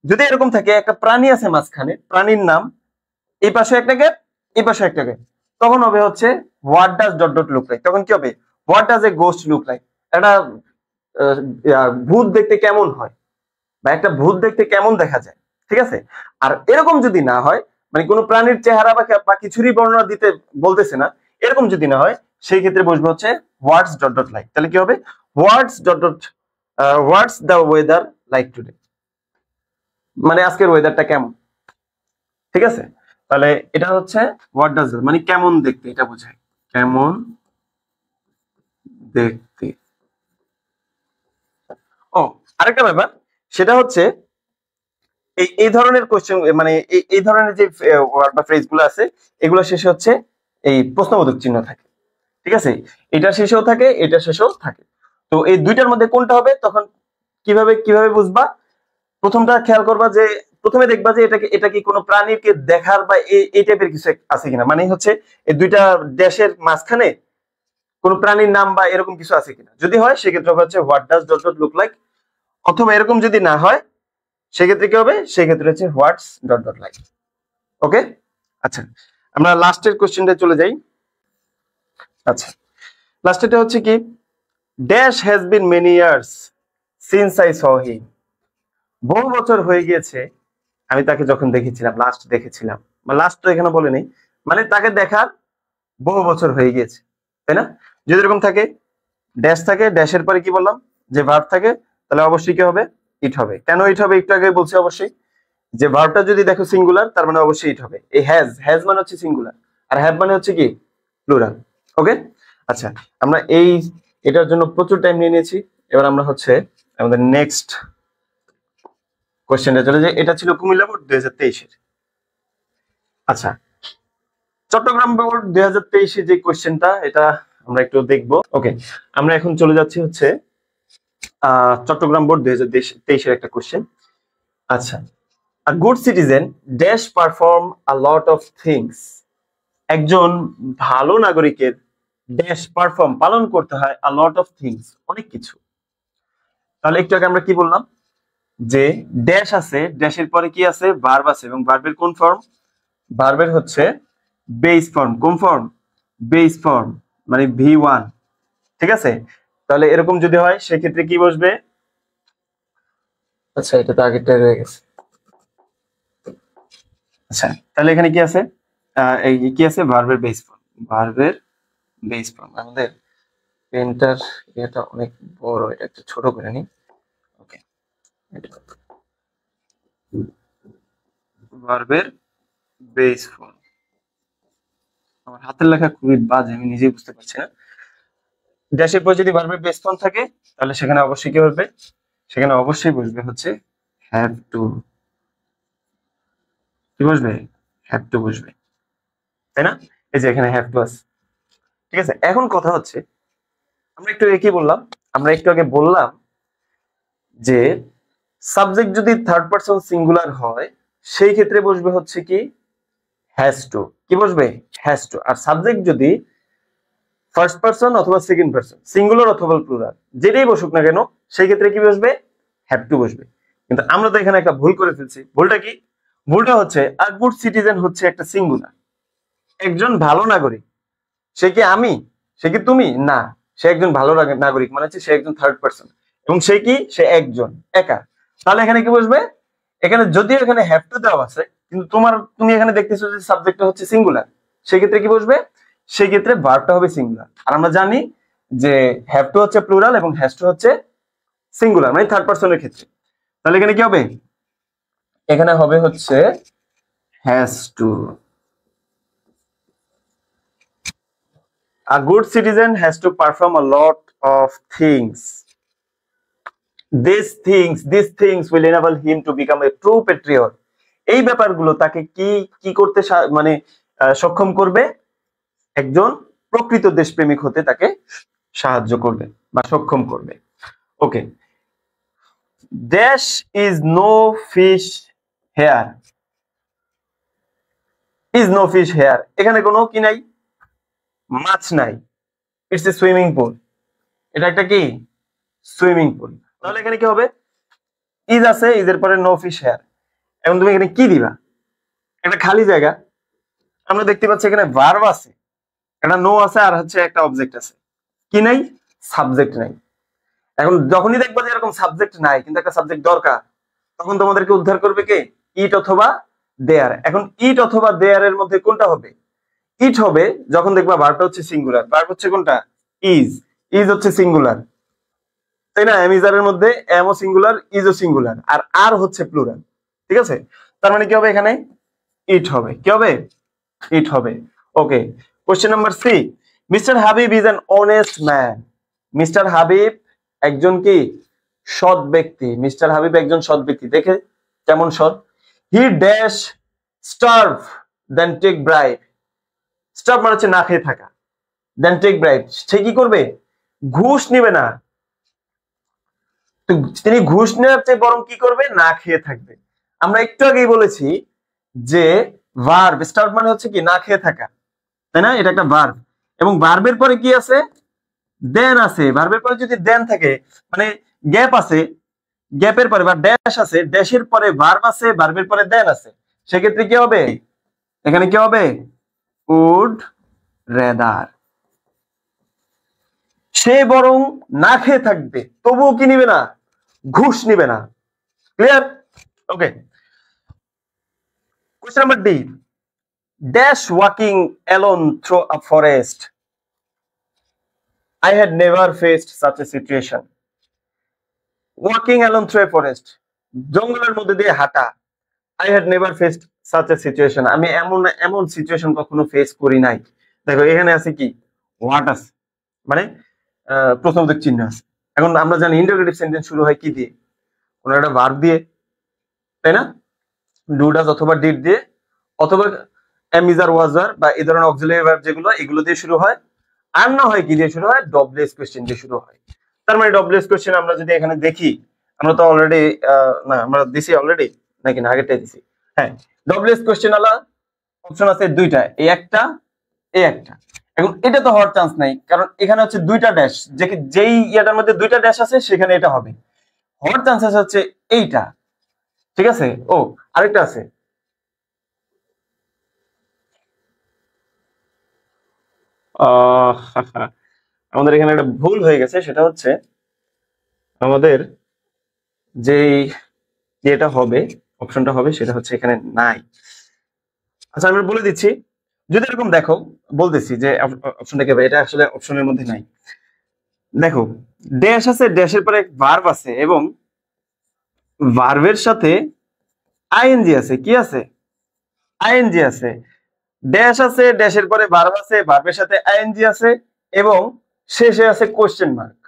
যদি এরকম থাকে একটা প্রাণী আছে মাঝখানে, প্রাণীর নাম, এই পাশে একটা গ্যাপ, এই পাশে একটা গ্যাপ, তখন হবে হচ্ছে what does dot dot look like. তখন কি হবে? What does a ghost look like. একটা ভূত দেখতে কেমন হয়, বা একটা ভূত দেখতে কেমন দেখা যায়, ঠিক আছে? আর এরকম যদি না হয়, মানে কোনো প্রাণীর চেহারা বা কিছুরই বর্ণনা দিতে বলতেছে না, এরকম যদি না হয়, সেই ক্ষেত্রে বসবে হচ্ছে হোয়াটস ডট ডট লাইক। তাহলে কি হবে? What's dot dot what's the weather like today, মানে আজকের ওয়েদারটা কেমন, ঠিক আছে? তাহলে এটা হচ্ছে হোয়াট ডাজ, মানে কেমন দেখতে, এটা বোঝায় কেমন দেখতে। ও, আরেকটা ব্যাপার, সেটা হচ্ছে এই ধরনের কোশ্চেন, মানে এই ধরনের যে ওয়ার্ড বা ফ্রেজ গুলো আছে, এগুলো শেষে হচ্ছে এই প্রশ্নবোধক চিহ্ন থাকে, ঠিক আছে? এটা শেষেও থাকে, এটা শেষেও থাকে। তো এই দুইটার মধ্যে কোনটা হবে, তখন কিভাবে বুঝবা? প্রথমটা খেয়াল করবা যে প্রথমে দেখবা যে এটা কি কোনো প্রাণীকে দেখার বা এই টাইপের কিছু আছে কিনা, মানে হচ্ছে এই দুইটা দেশের মাঝখানে কোনো প্রাণীর নাম বা এরকম কিছু আছে কিনা। যদি হয় সেক্ষেত্রে হচ্ছে what does dot dot look like, অথবা এরকম যদি না হয় সেক্ষেত্রে কি হবে? সেক্ষেত্রে হচ্ছে হোয়াটস ডট ডট লাইক। ওকে, আচ্ছা, আমরা লাস্টের কোশ্চেনটা চলে যাই। আচ্ছা, লাস্টেরটা হচ্ছে কি, dash has been many years since I saw him. বহু বছর হয়ে গিয়েছে আমি তাকে যখন দেখেছিলাম, লাস্ট দেখেছিলাম, বা লাস্ট তো এখানে বলেনি, মানে তাকে দেখার বহু বছর হয়ে গিয়েছে, তাই না? যদি এরকম থাকে, ড্যাশ থাকে, ড্যাশের পরে কি বললাম যে ভার্ব থাকে, তাহলে অবশ্যই কি হবে? ইট হবে। কেন ইট হবে একটু আগে বলছি, অবশ্যই যে ভার্বটা যদি দেখো সিঙ্গুলার, তার মানে অবশ্যই ইট হবে। এই হ্যাজ মানে হচ্ছে সিঙ্গুলার, আর হ্যাভ মানে হচ্ছে কি প্লুরাল। ওকে, আচ্ছা, আমরা এটার জন্য প্রচুর টাইম নিয়ে নিয়েছি। এবার আমরা হচ্ছে আমাদের নেক্সট কোশ্চেনটা চলে যাই। এটা ছিল কুমিল্লা বোর্ড 2023-এর। আচ্ছা, চট্টগ্রাম বোর্ড 2023-এ যে কোশ্চেনটা, এটা আমরা একটু দেখবো। ওকে, আমরা এখন চলে যাচ্ছি হচ্ছে চট্টগ্রাম বোর্ড 2023-এর একটা কোশ্চেন। আচ্ছা, a good citizen dash perform a lot of things. একজন ভালো নাগরিকের ড্যাশ পারফর্ম, পালন করতে হয় a lot of things, অনেক কিছু। তাহলে একটু আগে আমরা কি বললাম যে ড্যাশ আছে, ড্যাশের পরে কি আছে? ভার্ব আছে, এবং ভার্বের কোন ফর্ম? ভার্বের হচ্ছে বেস ফর্ম। কোন ফর্ম? বেস ফর্ম, মানে V1, ঠিক আছে? তাহলে এরকম যদি হয় সেক্ষেত্রে কি বসবে? আচ্ছা, এটা তো আগেরটা রয়ে গেছে। আচ্ছা, তাহলে এখানে কি আছে? এই কি আছে? ভার্বের বেস ফর্ম, ভার্বের বেস ফর্ম। আমাদের পেনটার এটা অনেক বড়, এটা একটু ছোট করে নি। ওকে, ভার্বের বেস ফর্ম। আমার হাতের লেখা খুবই বাজে, আমি নিজেই বুঝতে পারছি না। ড্যাশের পর যদি ভার্বের বেস ফর্ম থাকে, তাহলে সেখানে অবশ্যই কি বসবে? সেখানে অবশ্যই বসবে হচ্ছে হ্যাভ টু। কি বসবে? হ্যাভ টু বসবে, তাই না? এই যে এখানে হ্যাভ টু আছে, ঠিক আছে? এখন কথা হচ্ছে, আমরা একটু কি বললাম? আমরা একটু আগে বললাম যে সাবজেক্ট যদি থার্ড পারসন সিঙ্গুলার হয়, সেই ক্ষেত্রে বসবে হচ্ছে কি হ্যাজ টু। কি বসবে? Has to. আর সাবজেক্ট যদি ফার্স্ট পারসন অথবা সেকেন্ড পারসন, সিঙ্গুলার অথবা প্লুরাল, যেটাই বসুক না কেন, সেই ক্ষেত্রে কি বসবে? হ্যাভ টু বসবে। কিন্তু আমরা তো এখানে একটা ভুল করে ফেলছি। ভুলটা কি? ভুলটা হচ্ছে আ গুড সিটিজেন হচ্ছে একটা সিঙ্গুলার, একজন ভালো নাগরিক। সে কি আমি? সে কি তুমি? না, সে একজন ভালো নাগরিক, মানে হচ্ছে সে একজন থার্ড পারসন, এবং সে কি? সে একজন একা। তাহলে এখানে কি বসবে? এখানে যদিও এখানে হ্যাভ টু দেওয়া আছে, কিন্তু তুমি এখানে দেখতেছো যে সাবজেক্টটা হচ্ছে সিঙ্গুলার, সেক্ষেত্রে কি বসবে? সেক্ষেত্রে ভার্বটা হবে সিঙ্গুলার। আর আমরা জানি যে হ্যাভ টু হচ্ছে প্লুরাল এবং হ্যাজ টু হচ্ছে সিঙ্গুলার, মানে থার্ড পারসনের ক্ষেত্রে। তাহলে এখানে কি হবে? এখানে হবে হচ্ছে has to. A good citizen has to perform a lot of things. These things will enable him to become a true patriot. এই ব্যাপারগুলো তাকে কি কি করতে মানে সক্ষম করবে? একজন প্রকৃত দেশপ্রেমিক হতে তাকে সাহায্য করবে বা সক্ষম করবে। Okay, dash is no fish here. Is no fish here, এখানে কোনো কি নাই? মাছ নাই। ইটস এ সুইমিং পুল, এটা একটা কি? Swimming pool. তাহলে এখানে কি হবে? ইজ আছে, ইজের পরে নো ফিশ হেয়ার। এখন তুমি এখানে কি দিবা? একটা খালি জায়গা। আমরা দেখতে পাচ্ছি এখানে ভার্ব আছে, একটা নো আছে, আর হচ্ছে একটা অবজেক্ট আছে। কি নাই? সাবজেক্ট নাই। এখন যখনই দেখবা যে এরকম সাবজেক্ট নাই কিন্তু একটা সাবজেক্ট দরকার, তখন তোমাদেরকে উদ্ধার করবে কে? ইট অথবা দেয়ার। এখন ইট অথবা দেয়ার এর মধ্যে কোনটা হবে? ইট হবে যখন দেখবা ভার্বটা হচ্ছে সিঙ্গুলার। ভার্ব হচ্ছে কোনটা? ইজ। ইজ হচ্ছে সিঙ্গুলার, তাই না? এম ইজ এর মধ্যে এম ও সিঙ্গুলার, ইজ ও সিঙ্গুলার, আর আর হচ্ছে প্লুরাল। ঠিক আছে, তার মানে কি হবে? এখানে ইট হবে। কি হবে? ইট হবে। Okay, question number C. Mister Habib is an honest man. Mister Habib একজন কি? সৎ ব্যক্তি। মিস্টার হাবিব একজন সৎ ব্যক্তি। দেখে কেমন সৎ? He dash starve than take bribe. Starve মানে হচ্ছে না খেয়ে থাকা, দেন টেক ব্রাইব, সে কি করবে? ঘুষ নিবে না। তো তিনি ঘুষ নেওয়ার চেয়ে বরং কি করবে? না খেয়ে থাকবে। আমরা একটু আগেই বলেছি যে ভার্ব স্টার্ভ মানে হচ্ছে কি? না খেয়ে থাকা, তাই না? এটা একটা ভার্ব, এবং ভার্বের পরে কি আছে? দেন আছে। ভার্বের পরে যদি দেন থাকে মানে গ্যাপ আছে, গ্যাপের পরে বা ড্যাশ আছে, ড্যাশের পরে ভার্ব আছে, ভার্বের পরে দেন আছে, সেক্ষেত্রে কি হবে? এখানে কি হবে? Would rather. সে বরং না খেয়ে থাকবে, তবুও কি নিবে না? ঘুষ নিবে না। Clear? Okay, question number D. Dash walking alone through a forest. I had never faced such a situation. Walking alone through a forest, জঙ্গলের মধ্যে দিয়ে হাঁটা। I had never faced such a situation. আমি এমন এমন সিচুয়েশন কখনো face করি নাই। দেখো এখানে আছে কি? হোয়াট আছে, মানে প্রশ্নবোধক চিহ্ন আছে। এখন আমরা জানি ইন্টারোগেটিভ সেন্টেন্স শুরু হয় কি দিয়ে? কোনো একটা ভার্ব দিয়ে, তাই না? ডু ডাজ অথবা ডিড দিয়ে, অথবা এম ইজ আর ওয়াজ আর বা এই ধরনের অক্সিলারি ভার্ব যেগুলো, এগুলো দিয়ে শুরু হয়। আর না হয় কি দিয়ে শুরু হয়? ডব্লিউএস কোশ্চেন দিয়ে শুরু হয়। তার মানে ডব্লিউএস কোশ্চেন আমরা যদি এখানে দেখি, আমরা তো অলরেডি না আমরা দিছি অলরেডি, নাকি না আগেরটাই দিছি? হ্যাঁ, ডব্লিউএস কোশ্চেন আলা অপশন আছে দুইটা, এই একটা, এই একটা। এখন এটা তো হওয়ার চান্স নাই, কারণ এখানে হচ্ছে দুইটা ড্যাশ, যেই ইয়াটার মধ্যে দুইটা ড্যাশ আছে সেখানে এটা হবে। হওয়ার চান্সেস হচ্ছে এইটা। ঠিক আছে? ও আরেকটা আছে, আমাদের এখানে একটা ভুল হয়ে গেছে, সেটা হচ্ছে আমাদের যেই যেটা হবে, অপশনটা হবে, সেটা হচ্ছে এখানে নাই। আচ্ছা আমি বলে দিচ্ছি, যদি এরকম দেখো, বলতেছি যে অপশনটা কি হবে, এটা আসলে অপশনের মধ্যে নাই। দেখো ড্যাশ আছে, ড্যাশের পরে ভার্ব আছে, এবং ভার্বের সাথে আইএনজি আছে। কি আছে? আইএনজি আছে। ড্যাশ আছে, ড্যাশের পরে ভার্ব আছে, ভার্বের সাথে আইএনজি আছে, এবং শেষে আছে কোশ্চেন মার্ক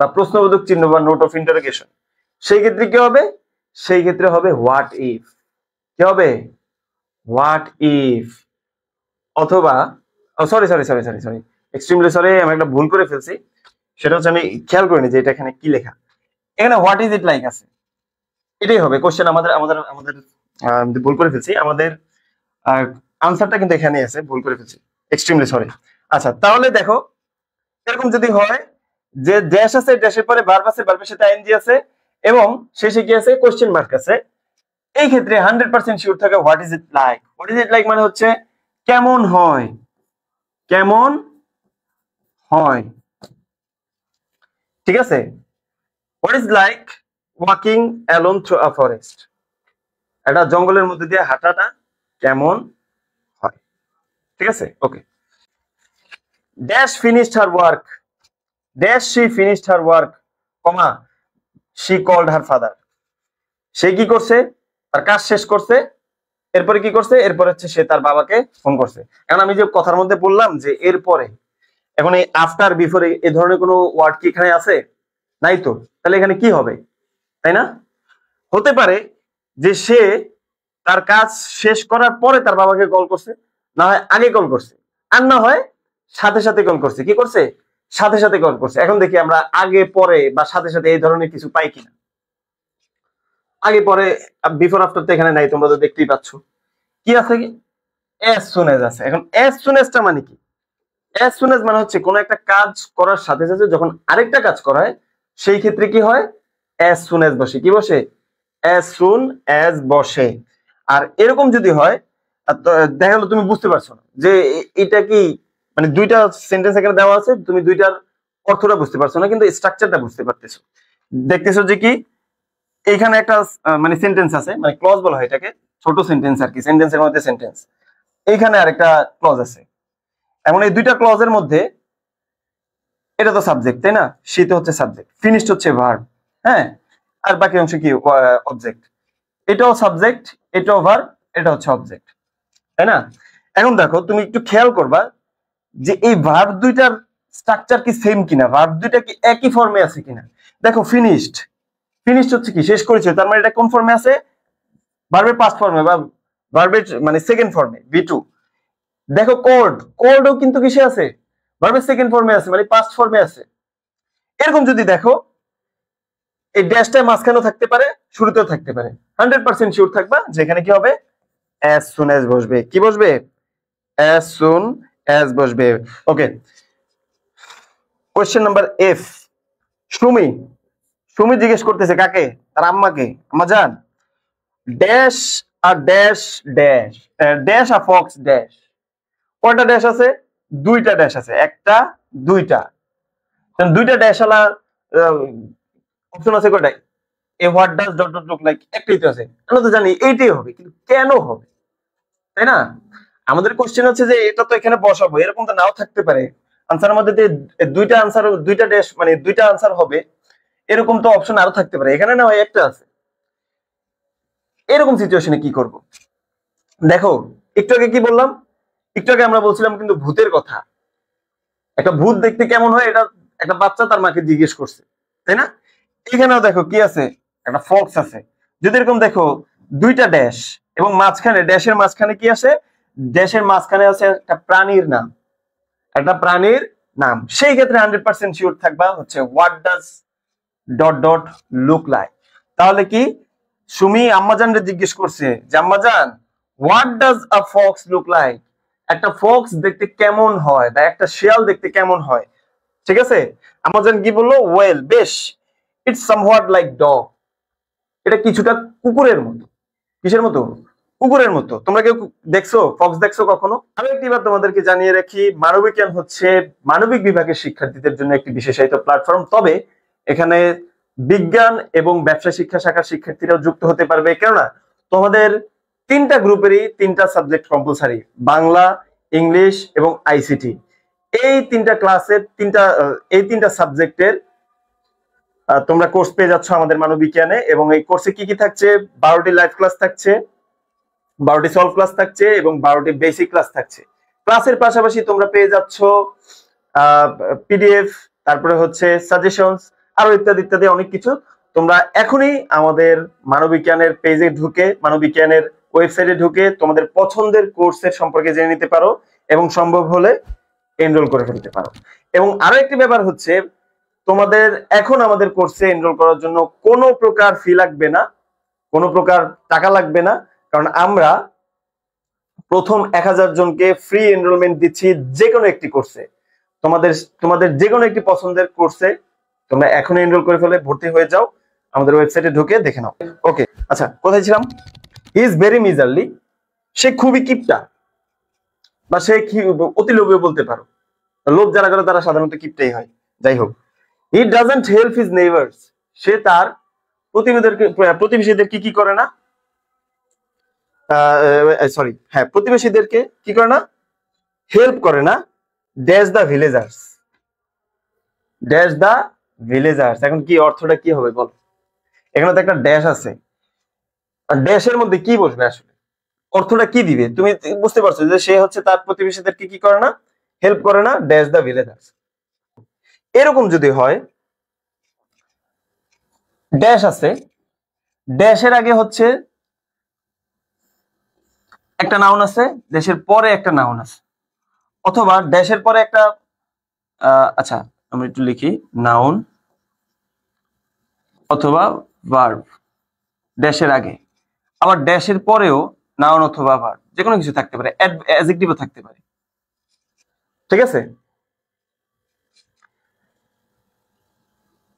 বা প্রশ্নবোধক চিহ্ন বা নোট অফ ইন্টারোগেশন। সেই ক্ষেত্রে কি হবে? সেই ক্ষেত্রে হবে হোয়াট ইফ। কি হবে? What if. অথবা sorry sorry sorry sorry sorry extremely sorry, আমি একটা ভুল করে ফেলছি। সেটা হচ্ছে আমি খেয়াল করিনি যে এটা এখানে কি লেখা। এখানে হোয়াট ইজ ইট লাইক আছে, এটাই হবে কোশ্চেন। আমাদের আমাদের আমাদের ভুল করে ফেলছি, আমাদের আনসারটা কিন্তু এখানে আছে, ভুল করে ফেলছি, এক্সট্রিমলি সরি। আচ্ছা তাহলে দেখো এরকম যদি হয় যে ড্যাশ আছে, ড্যাশের পরে ভার্ব আছে, ভার্বের সাথে আইএনজি আছে, এবং শেষে কি আছে? কোশ্চেন মার্ক আছে। এই ক্ষেত্রে 100% শিওর থাকে what is it like. What is it like মানে হচ্ছে কেমন হয়, কেমন হয়। ঠিক আছে? What is like walking alone through a forest. একটা জঙ্গলের মধ্যে দিয়ে হাঁটাটা কেমন হয়। ঠিক আছে, okay. Dash finished her work, dash she finished her work, comma she called her father. সে কি করছে, তার কাজ শেষ করছে, এরপরে কি করছে, এরপরে হচ্ছে সে তার বাবাকে ফোন করছে। এখন আমি যে কথার মধ্যে বললাম যে এরপরে, এখন এই আফটার বিফোর এই ধরনের কোনো ওয়ার্ড কি এখানে আছে? নাই তো, তাহলে এখানে কি হবে, তাই না? হতে পারে যে সে তার কাজ শেষ করার পরে তার বাবাকে কল করছে, না হয় আগে কল করছে, আর না হয় সাথে সাথে কল করছে। কি করছে? সাথে সাথে কল করছে। এখন দেখি আমরা আগে পরে বা সাথে সাথে এই ধরনের কিছু পাই কিনা। আগে পরে বিফোর আফটার তো এখানে নাই, তোমরা তো দেখতেই পাচ্ছ। কি আছে? কি অ্যাজ সুন অ্যাজ আছে। এখন অ্যাজ সুন অ্যাজটা মানে কি? অ্যাজ সুন অ্যাজ মানে হচ্ছে কোন একটা কাজ করার সাথে সাথে যখন আরেকটা কাজ করা হয়, সেই ক্ষেত্রে কি হয়? অ্যাজ সুন অ্যাজ বসে। কি বসে? অ্যাজ সুন অ্যাজ বসে। আর এরকম যদি হয়, দেখা গেল তুমি বুঝতে পারছো না যে এটা কি, মানে দুইটা সেন্টেন্স এখানে দেওয়া আছে, তুমি দুইটার অর্থটা বুঝতে পারছো না, কিন্তু স্ট্রাকচারটা বুঝতে পারতেছো। দেখতেছো যে কি এখানে একটা মানে সেন্টেন্স আছে, মানে ক্লজ বলা হয় এটাকে, ছোট সেন্টেন্স আর কি, সেন্টেন্সের মধ্যে সেন্টেন্স। এইখানে আরেকটা ক্লজ আছে। এখন এই দুইটা ক্লজের মধ্যে এটা তো সাবজেক্ট, তাই না? শীত হচ্ছে সাবজেক্ট, ফিনিশড হচ্ছে ভার্ব, হ্যাঁ, আর বাকি অংশ কি অবজেক্ট। এটাও সাবজেক্ট, এটাও ভার্ব, এটা হচ্ছে অবজেক্ট, তাই না? এখন দেখো তুমি একটু খেয়াল করবা যে এই ভার্ব দুইটার স্ট্রাকচার কি সেম কিনা, ভার্ব দুইটা কি একই ফর্মে আছে কিনা। দেখো ফিনিশড, ফিনিশড হচ্ছে কি শেষ করেছে, তার মানে এটা কোন ফর্মে আছে? ভার্বের পাস্ট ফর্মে বা ভার্বের মানে সেকেন্ড ফর্মে, V2। দেখো কোল্ড, কোল্ডও কিন্তু কিসে আছে? ভার্বের সেকেন্ড ফর্মে আছে, মানে পাস্ট ফর্মে আছে। এরকম যদি দেখো এই ড্যাশটা মাঝখানেও থাকতে পারে, শুরুতেও থাকতে পারে, 100% শিওর থাকবা যেখানে কি হবে? অ্যাজ সুন অ্যাজ বসবে। কি বসবে? অ্যাজ সুন অ্যাজ বসবে। Okay, question number F। Sumi, Sumi জিজ্ঞেস করতেছে কাকে? তার আম্মাকে, আম্মা জান, ড্যাশ আর ড্যাশ ড্যাশ, ড্যাশ আর ফক্স ড্যাশ। কয়টা ড্যাশ আছে? দুইটা ড্যাশ আছে, একটা দুইটা। দুইটা ড্যাশ আলা অপশন আছে কয়টাই? A what does dot dot look like, একটাই তো আছে। আমরা তো জানি এইটাই হবে, কিন্তু কেন হবে, তাই না? আমাদের কোশ্চেন হচ্ছে যে এটা তো এখানে বসাবো, এরকম তো নাও থাকতে পারে। আনসারের মধ্যে যে দুইটা আনসার, দুইটা ড্যাশ মানে দুইটা আনসার হবে, এরকম তো অপশন আরো থাকতে পারে। এখানে না হয় একটা আছে। এরকম সিচুয়েশনে কি করব? দেখো একটু আগে কি বললাম? একটু আগে আমরা বলছিলাম কিন্তু ভূতের কথা। একটা ভূত দেখতে কেমন হয় এটা একটা বাচ্চা তার মাকে জিজ্ঞেস করছে, তাই না? এখানেও দেখো কি আছে? একটা ফক্স আছে। যদি এরকম দেখো দুইটা ড্যাশ এবং মাঝখানে, ড্যাশের মাঝখানে কি আছে? ড্যাশের মাঝখানে আছে একটা প্রাণীর নাম, একটা প্রাণীর নাম। সেই ক্ষেত্রে 100% শিওর থাকবা হচ্ছে what does dot dot look like. তাহলে কি সুমি আম্মাজানরে জিজ্ঞেস করছে যে আম্মাজান, what does a Fox look like, একটা ফক্স দেখতে কেমন হয় বা একটা শিয়াল দেখতে কেমন হয়। ঠিক আছে, আম্মাজান কি বললো? ওয়েল, বেশ, ইটস সামহোয়াট লাইক ডগ, এটা কিছুটা কুকুরের মতো। কিসের মতো? কুকুরের মতো। তোমরা কেউ দেখছো ফক্স? দেখছো কখনো? আমি একটিবার তোমাদেরকে জানিয়ে রাখি, মানবিক জ্ঞান হচ্ছে মানবিক বিভাগের শিক্ষার্থীদের জন্য একটি বিশেষায়িত প্ল্যাটফর্ম। তবে এখানে বিজ্ঞান এবং ব্যবসা শিক্ষা শাখার শিক্ষার্থীরাও যুক্ত হতে পারবে, কেননা তোমাদের তিনটা গ্রুপেরই তিনটা সাবজেক্ট কম্পালসারি, বাংলা, ইংলিশ এবং আইসিটি। এই তিনটা ক্লাসের এই তিনটা সাবজেক্টের তোমরা কোর্স পেয়ে যাচ্ছ আমাদের মানবিজ্ঞানে। এবং এই কোর্সে কি কি থাকছে? 12টি লাইভ ক্লাস থাকছে, 12টি সলভ ক্লাস থাকছে এবং 12টি বেসিক ক্লাস থাকছে। ক্লাসের পাশাপাশি তোমরা পেয়ে যাচ্ছ পিডিএফ, তারপরে হচ্ছে সাজেশনস, আরো ইত্যাদি ইত্যাদি অনেক কিছু। তোমরা এখনই আমাদের মানবিজ্ঞানের পেজে ঢুকে, মানবিজ্ঞানের ওয়েবসাইটে ঢুকে তোমাদের পছন্দের কোর্সের সম্পর্কে জেনে নিতে পারো এবং সম্ভব হলে এনরোল করে ফেলতে পারো। এবং আরো একটি ব্যাপার হচ্ছে, তোমাদের এখন আমাদের কোর্সে এনরোল করার জন্য কোনো প্রকার ফি লাগবে না, কোনো প্রকার টাকা লাগবে না, কারণ আমরা প্রথম 1000 জনকে ফ্রি এনরোলমেন্ট দিচ্ছি যে কোনো একটি কোর্সে। তোমাদের যে কোনো একটি পছন্দের কোর্সে তোমরা এখন এনরোল করে ফেলে ভর্তি হয়ে যাও, আমাদের ওয়েবসাইটে ঢুকে দেখে নাও। ওকে, আচ্ছা কোথায় ছিলাম? হি ইজ ভেরি মিজারলি, সে খুবই কিপটা বা সে অতি লোভীও বলতে পারো। লোভ যারা করে তারা সাধারণত কিপটাই হয়। যাই হোক, he doesn't help his neighbours, সে তার প্রতিবেশীদের কি কি করে না? সরি, হ্যাঁ, প্রতিবেশীদেরকে কি করে না, হেল্প করে না, dash the villagers, dash the villagers. এখন কি অর্থটা কি হবে বল? এখানে তো একটা ড্যাশ আছে, আর ড্যাশের মধ্যে কি বসবে আসলে, অর্থটা কি দিবে? তুমি বুঝতে পারছো যে সে হচ্ছে তার প্রতিবেশীদেরকে কি করে না, হেল্প করে না, ড্যাশ দ্য ভিলেজার্স। এরকম যদি হয়, ড্যাশ আছে, ড্যাশের আগে হচ্ছে একটা নাউন আছে, ড্যাশের পরে একটা নাউন আছে, অথবা ড্যাশের পরে একটা আচ্ছা আমি একটু লিখি, নাউন অথবা ভার্ব ড্যাশের আগে, আবার ড্যাশের পরেও নাউন অথবা ভার্ব যে কোনো কিছু থাকতে পারে, অ্যাডজেক্টিভও থাকতে পারে। ঠিক আছে?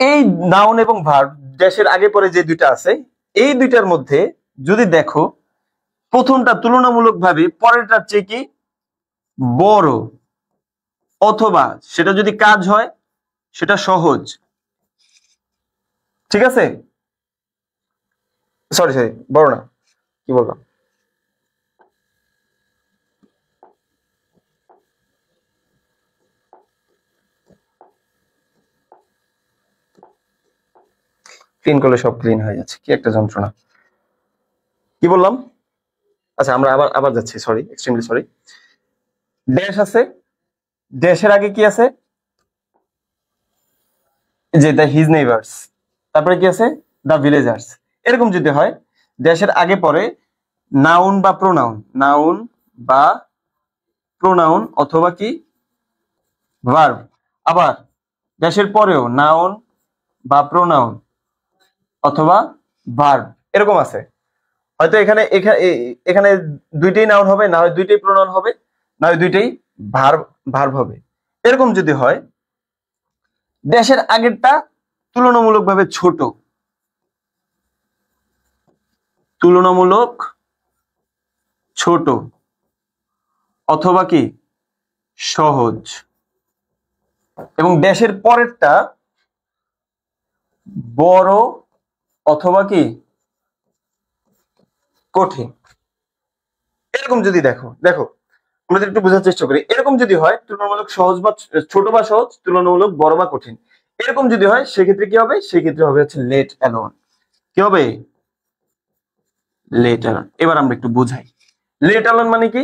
এই নাউন এবং ভার্ব ড্যাশের আগে পরে যে দুইটা আছে, এই দুইটার মধ্যে যদি দেখো প্রথমটা তুলনামূলকভাবে পরেরটার চেয়ে কি বড়, অথবা সেটা যদি কাজ হয় সেটা সহজ। ঠিক আছে? সরি সরি, বড় না, কি বললাম, ক্লিন করলে সব ক্লিন হয়ে যাচ্ছে, কি একটা যন্ত্রণা। কি বললাম? আচ্ছা আমরা আবার আবার যাচ্ছি, সরি, এক্সট্রিমলি সরি। ড্যাশ আছে, ড্যাশের আগে কি আছে, যে দ্য হিজ নেইবার্স, তারপরে কি আছে, দ্য ভিলেজার্স। এরকম যদি হয়, ড্যাশের আগে পরে নাউন বা প্রোনাউন, নাউন বা প্রোনাউন অথবা কি ভার্ব, আবার ড্যাশের পরেও নাউন বা প্রোনাউন অথবা ভার্ব, এরকম আছে। হয়তো এখানে এখানে দুইটাই নাউন হবে, না হয় দুইটাই প্রোনাউন হবে, না হয় দুইটাই ভার্ব ভার্ব হবে। এরকম যদি হয়, ড্যাশের আগেরটা তুলনামূলকভাবে ছোট, তুলনামূলক ছোট, অথবা কি সহজ, এবং ড্যাশের পরেরটা বড় অথবা কি কঠিন। এরকম যদি দেখো দেখো আমরা যদি একটু বোঝার চেষ্টা করি, এরকম যদি হয় তুলনামূলক সহজ বা ছোট বা সহজ, তুলনামূলক বড় বা কঠিন, এরকম যদি হয় সেক্ষেত্রে কি হবে, সেক্ষেত্রে হবে হচ্ছে লেট অ্যালোন। কি হবে? Let alone. এবার আমরা একটু বুঝাই, লেট অ্যালোন মানে কি,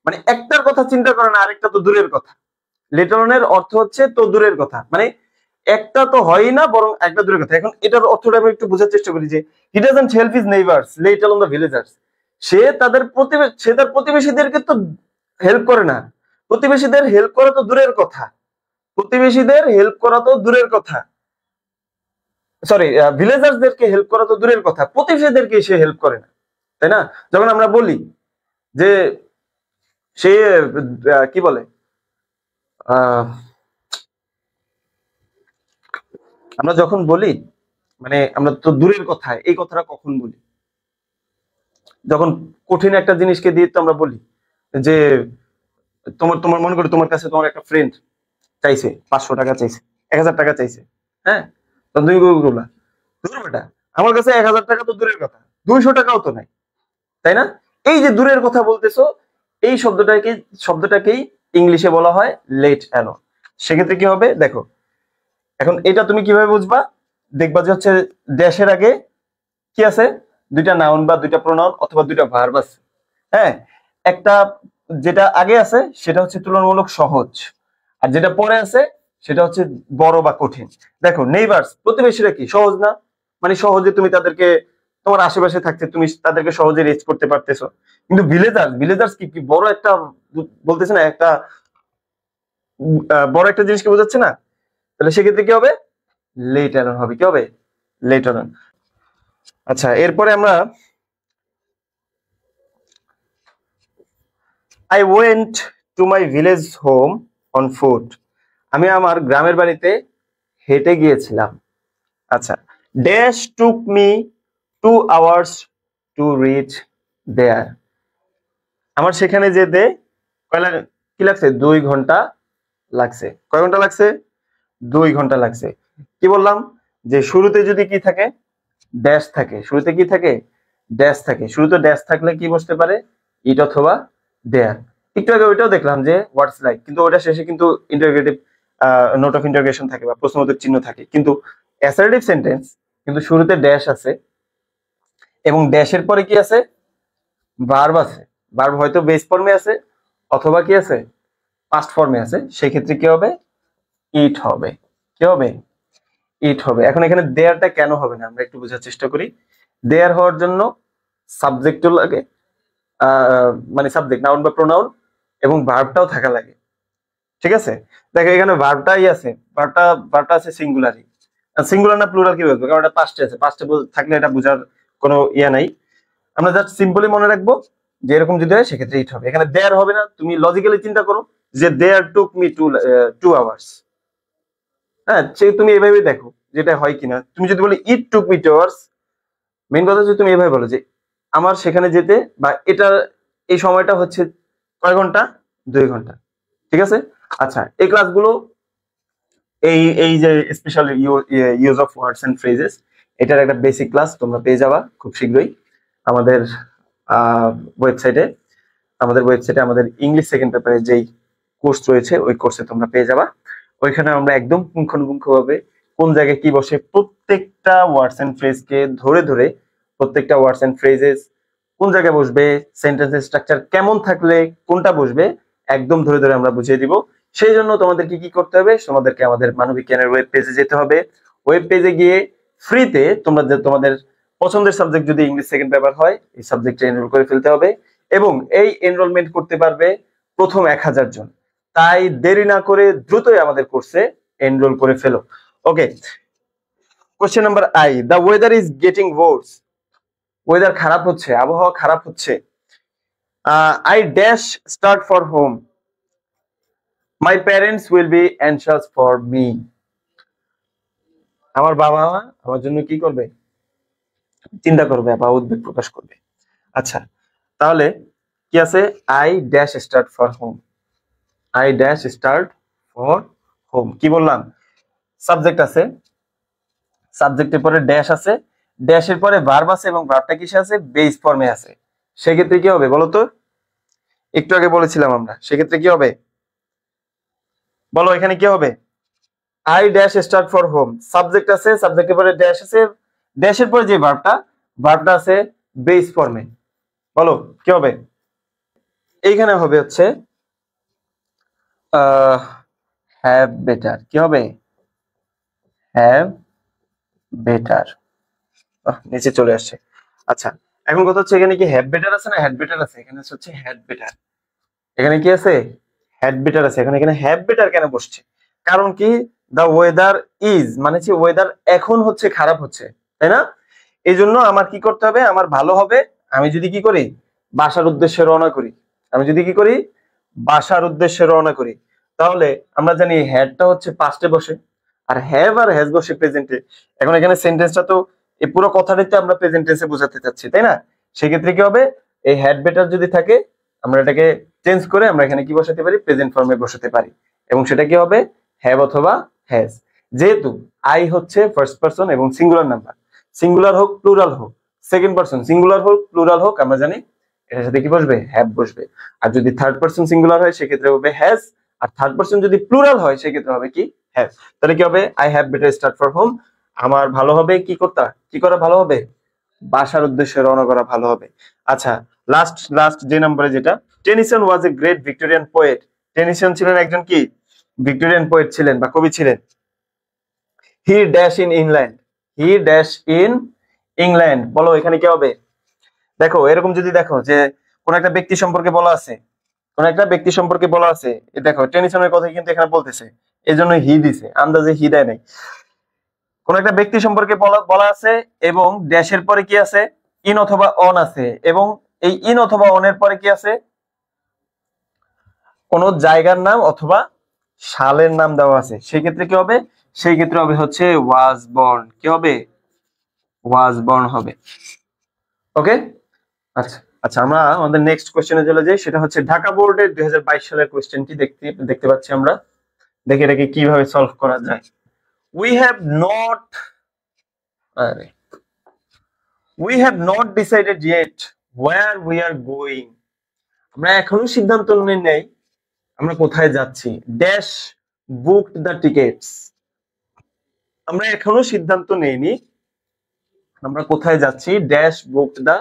মানে একটার কথা চিন্তা করে না, আরেকটা তো দূরের কথা। লেট অ্যালোনের অর্থ হচ্ছে তো দূরের কথা, মানে একটা তো হয়ই না, বরং একটা দূরের কথা। এখন এটার অর্থটা আমি একটু বোঝার চেষ্টা করি, যে he doesn't help his neighbours let alone the villagers. সে তার প্রতিবেশীদেরকে তো হেল্প করে না, প্রতিবেশীদের হেল্প করা তো দূরের কথা, প্রতিবেশীদের হেল্প করা তো দূরের কথা, সরি, ভিলেজার্সদেরকে হেল্প করা তো দূরের কথা, প্রতিবেশীদেরকে সে হেল্প করে না, তাই না? যখন আমরা বলি যে সে কি বলে, আমরা যখন বলি, মানে আমরা তো দূরের কথা, এই কথাটা কখন বলি, যখন কঠিন একটা জিনিসকে দিয়ে তো আমরা বলি যে তোমার তোমার মনে করো তোমার কাছে তোমার একটা ফ্রেন্ড চাইছে 500 টাকা চাইছে, 1000 টাকা চাইছে, হ্যাঁ, তো তুমি বললা দূর বেটা, আমার কাছে 1000 টাকা তো দূরের কথা, 200 টাকাও তো নাই, তাই না? এই যে দূরের কথা বলতেছো, এই শব্দটাকেই ইংলিশে বলা হয় লেট অ্যালোন। সেক্ষেত্রে কি হবে দেখো, এখন এটা তুমি কিভাবে বুঝবা, দেখবা যে হচ্ছে ড্যাশের আগে কি আছে, দুইটা নাউন বা দুইটা প্রোনাউন অথবা দুইটা ভার্ব আছে, হ্যাঁ, একটা যেটা আগে আছে সেটা হচ্ছে তুলনামূলক সহজ, আর যেটা পরে আছে সেটা হচ্ছে বড় বা কঠিন। দেখো নেইবার্স, প্রতিবেশীরা কি সহজ না, মানে সহজে তুমি তাদেরকে, তোমার আশেপাশে থাকতে তুমি তাদেরকে সহজে রিচ করতে পারতেছো, কিন্তু ভিলেজার্স কি কি বড় একটা, বলতেছে না একটা বড় একটা জিনিসকে বোঝাচ্ছে না, তাহলে সেক্ষেত্রে কি হবে, লেট অ্যালোন হবে। কি হবে? Let alone. আচ্ছা এরপরে আমরা, I went to my village home on foot, আমি আমার গ্রামের বাড়িতে হেঁটে গিয়েছিলাম। আচ্ছা, dash took me 2 hours to reach there, আমার সেখানে যেতে কি লাগছে, 2 ঘন্টা লাগছে। কয় ঘন্টা লাগছে? 2 ঘন্টা লাগছে। কি বললাম যে শুরুতে যদি কি থাকে, ড্যাশ থাকে, শুরুতে কি থাকে, ড্যাশ থাকে, শুরুতে ড্যাশ থাকলে কি বসতে পারে, ইট অথবা দেয়ার। একটু আগে ওইটাও দেখলাম যে হোয়াটস লাইক, কিন্তু ওটা শেষে কিন্তু ইন্টারোগেটিভ নোট অফ ইন্টারোগেশন থাকে বা প্রশ্নবোধক চিহ্ন থাকে। কিন্তু অ্যাসার্টিভ সেন্টেন্স কিন্তু শুরুতে ড্যাশ আছে এবং ড্যাশের পরে কি আছে, ভার্ব আছে। ভার্ব হয়তো বেস ফর্মে আছে অথবা কি আছে, পাস্ট ফর্মে আছে। সেক্ষেত্রে কি হবে, ইট হবে। কি হবে, ইট হবে। এখন এখানে দেয়ারটা কেন হবে না আমরা একটু বোঝার চেষ্টা করি। দেয়ার হওয়ার জন্য সাবজেক্টও লাগে, মানে সাবজেক্ট, নাউন বা প্রোনাউন, এবং ভার্বটাও থাকা লাগে। ঠিক আছে, দেখো এখানে ভার্বটাই আছে, ভার্বটা আছে সিঙ্গুলারই। সিঙ্গুলার না প্লুরাল কি বলবো, কারণ এটা পাস্টে আছে, পাস্টে থাকলে এটা বোঝার কোনো ইয়া নাই। আমরা জাস্ট সিম্পলি মনে রাখবো যে এরকম যদি হয় সেক্ষেত্রে ইট হবে। এখানে দেয়ার হবে না, তুমি লজিক্যালি চিন্তা করো যে দেয়ার টুক মি 2 আওয়ার্স। হ্যাঁ, তুমি এভাবে দেখো যেটা হয় কিনা। তুমি যদি বলি ইট টুক মি 2 আওয়ার্স, মেইন কথা হচ্ছে তুমি এভাবে বলো যে আমার সেখানে যেতে বা এটা এই সময়টা হচ্ছে কয় ঘন্টা, 2 ঘন্টা। ঠিক আছে, আচ্ছা এই ক্লাসগুলো, এই এই যে special use of words and phrases, এটার একটা বেসিক ক্লাস তোমরা পেয়ে যাবা খুব শীঘ্রই আমাদের ওয়েবসাইটে। আমাদের ইংলিশ সেকেন্ড পেপারের যেই কোর্স রয়েছে ওই কোর্সে তোমরা পেয়ে যাবা। ওইখানে আমরা একদম পুঙ্খানুপুঙ্খভাবে কোন জায়গায় কি বসে প্রত্যেকটা ওয়ার্ডস এন্ড ফ্রেজকে ধরে ধরে, প্রত্যেকটা ওয়ার্ডস এন্ড ফ্রেজেস কোন জায়গায় বসবে, সেন্টেন্সের স্ট্রাকচার কেমন থাকলে কোনটা বসবে, একদম ধরে ধরে আমরা বুঝিয়ে দিব। সেই জন্য তোমাদেরকে কি করতে হবে, তোমাদেরকে আমাদের মানবিক জ্ঞানের ওয়েব পেজে যেতে হবে। ওয়েব পেজে গিয়ে ফ্রিতে তোমরা তোমাদের পছন্দের সাবজেক্ট যদি ইংলিশ সেকেন্ড পেপার হয় এই সাবজেক্টে এনরোল করে ফেলতে হবে, এবং এই এনরোলমেন্ট করতে পারবে প্রথম 1000 জন। তাই দেরি না করে দ্রুতই আমাদের কোর্সে এনরোল করে ফেলো। Okay, question number I, the weather is getting worse. Weather খারাপ হচ্ছে, আবহাওয়া খারাপ হচ্ছে। I dash start for home, my parents will be anxious for me. আমার বাবা মা আমার জন্য কি করবে, চিন্তা করবে বা উদ্বেগ প্রকাশ করবে। আচ্ছা, তাহলে কি আছে, I dash start for home, I dash start for home. কি বললাম, সাবজেক্ট আছে, সাবজেক্টের পরে ড্যাশ আছে, ড্যাশের পরে ভার্ব আছে এবং ভার্বটা কিসে আছে, বেস ফর্মে আছে। সেক্ষেত্রে কি হবে বলো তো, একটু আগে বলেছিলাম আমরা, সেক্ষেত্রে কি হবে বলো, এখানে কি হবে, I dash start for home, subject আছে, সাবজেক্টের পরে ড্যাশ আছে, ড্যাশের পরে যে ভার্বটা আছে বেস ফর্মে। বলো কি হবে, এইখানে হবে হচ্ছে হ্যাভ বেটার। কি হবে, হ্যাভ বেটার। নিচে চলে আসছে। আচ্ছা, এখন কথা হচ্ছে এখানে কি হ্যাভ বেটার আছে না হ্যাড বেটার আছে, এখানে হচ্ছে হ্যাড বেটার। এখানে কি আছে, হ্যাড বেটার আছে। এখন এখানে হ্যাভ বেটার কেন বসছে, কারণ কি, দা ওয়েদার ইজ মানে হচ্ছে ওয়েদার এখন হচ্ছে খারাপ হচ্ছে, তাই না? এই জন্য আমার কি করতে হবে, আমার ভালো হবে আমি যদি কি করি, বাসার উদ্দেশ্যে রওনা করি। আমি যদি কি করি, বাসার উদ্দেশ্যে রওনা করি, তাহলে আমরা জানি হ্যাডটা হচ্ছে পাস্টে বসে, আর হ্যাভ আর হ্যাজ বসে প্রেজেন্টে। এখন এখানে সেন্টেন্সটা তো এই পুরো কথাটাতে আমরা প্রেজেন্ট টেন্সে বোঝাতে চাচ্ছি, তাই না? সেক্ষেত্রে কি হবে, এই হ্যাড বেটার যদি থাকে আমরা এটাকে চেঞ্জ করে আমরা এখানে কি বসাতে পারি, প্রেজেন্ট ফর্মে বসাতে পারি, এবং সেটা কি হবে, হ্যাভ অথবা হ্যাজ। যেহেতু আই হচ্ছে ফার্স্ট পারসন এবং সিঙ্গুলার নাম্বার, সিঙ্গুলার হোক প্লুরাল হোক, সেকেন্ড পারসন সিঙ্গুলার হোক প্লুরাল হোক, আমরা জানি এটার সাথে কি বসবে, হ্যাভ বসবে। আর যদি থার্ড পারসন সিঙ্গুলার হয় সেক্ষেত্রে হবে হ্যাজ, আর থার্ড পারসন যদি প্লুরাল হয় সেক্ষেত্রে হবে কি, হ্যাভ। তাহলে কি হবে, I have better start for home, আমার ভালো হবে কি করা ভালো হবে, বাসার উদ্দেশ্যে রওনা করা ভালো হবে। আচ্ছা, লাস্ট যে নম্বরে যেটা, Tennyson was a great Victorian poet. Tennyson ছিলেন একজন কি, ভিক্টোরিয়ান পোয়েট ছিলেন বা কবি ছিলেন। হি dash in England, he dash in England. বলো এখানে কি হবে, দেখো এরকম যদি দেখো যে কোন একটা ব্যক্তি সম্পর্কে বলা আছে, কোন একটা ব্যক্তি সম্পর্কে বলা আছে, দেখো টেনিসনের কথা কিন্তু এখানে বলতেছে, এই জন্য হি দিছে, আন্দাজে হি দেয় নাই। কোন একটা ব্যক্তি সম্পর্কে বলা আছে এবং ড্যাশের পরে কি আছে, ইন অথবা অন আছে, এবং এই ইন অথবা অনের পরে কি আছে, কোন জায়গার নাম অথবা সালের নাম দেওয়া আছে। সেই ক্ষেত্রে কি হবে, সেই ক্ষেত্রে হবে হচ্ছে ওয়াজ বর্ন। কি হবে, ওয়াজ বর্ন হবে। ওকে, আচ্ছা আচ্ছা, আমরা আমাদের নেক্সট কোশ্চেনে চলে যাই। সেটা হচ্ছে ঢাকা বোর্ডের 2022 সালের কোশ্চেনটি দেখতে পাচ্ছি আমরা। দেখে এটাকে কিভাবে সলভ করা যায়। উই হ্যাভ নট, আরে we have not decided yet where we are going, আমরা এখনো সিদ্ধান্ত নিই নাই আমরা কোথায় যাচ্ছি। ড্যাশ বুকড দ্য টিকেটস, আমরা এখনো সিদ্ধান্ত নেইনি আমরা কোথায় যাচ্ছি। ড্যাশ বুকড দ্য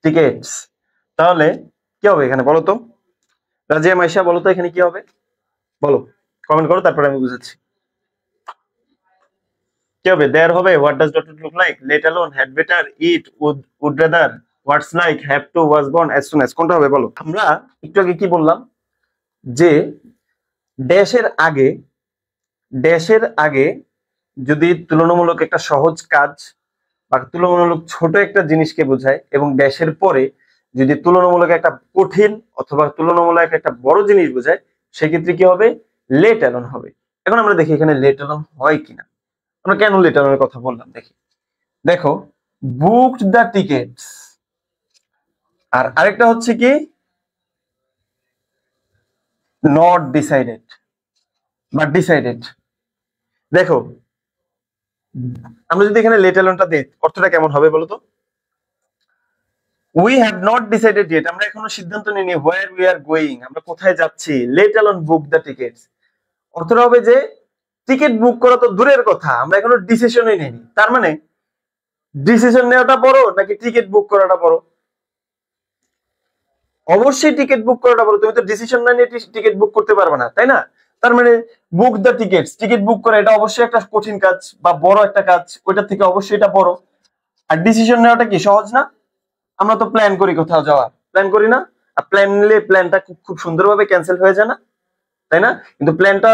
টিকেটস, তাহলে কি হবে এখানে বলো তো? রাজিয়া মাইশা বলো তো এখানে কি হবে, বলো, কমেন্ট করো, তারপরে আমি বুঝাচ্ছি কি হবে। দেয়ার হবে what does dot look like, let alone, had better, it, would rather, what's like, have to, was born, as soon as, কোনটা হবে বলো? আমরা একটু আগে কি বললাম যে ড্যাশের আগে, ড্যাশের আগে যদি তুলনামূলক একটা সহজ কাজ বা তুলনামূলক ছোট একটা জিনিসকে বোঝায়, এবং ড্যাশের পরে যদি তুলনামূলক একটা কঠিন অথবা তুলনামূলক একটা বড় জিনিস বোঝায়, সেক্ষেত্রে কি হবে? লেট অ্যালোন হবে। এখন আমরা দেখি এখানে লেট অ্যালোন হয় কিনা। আমরা কেন লেট অ্যালোনের কথা বললাম দেখি। দেখো, বুকড দ্য টিকেটস, আর আরেকটা হচ্ছে কি নট ডিসাইডেড বা ডিসাইডেড। দেখো, আমরা যদি এখানে লেট অ্যালোনটা দিই, অর্থটা কেমন হবে বলতো? We have not decided yet, আমরা এখনো সিদ্ধান্ত নিইনি হোয়ার উই আর গোয়িং, আমরা কোথায় যাচ্ছি। Let alone book the tickets, অর্থটা হবে যে টিকিট বুক করা তো দূরের কথা, আমরা এখনো ডিসিশনই নেইনি। তার মানে ডিসিশন নেওয়াটা বড় নাকি টিকিট বুক করাটা বড়? অবশ্যই টিকিট বুক করাটা বড়, তুমি তো ডিসিশন না নিয়ে টিকিট বুক করতে পারবে না, তাই না? তার মানে book the tickets, ticket book করা এটা অবশ্যই একটা কঠিন কাজ বা বড় একটা কাজ, ওইটার থেকে অবশ্যই এটা বড়। আর ডিসিশন নেওয়াটা কি সহজ না? আমরা তো প্ল্যান করি কোথাও যাওয়ার, প্ল্যান করি না? আর প্ল্যান নিলে প্ল্যানটা খুব সুন্দরভাবে ক্যান্সেল হয়ে যায় না, তাই না? কিন্তু প্ল্যানটা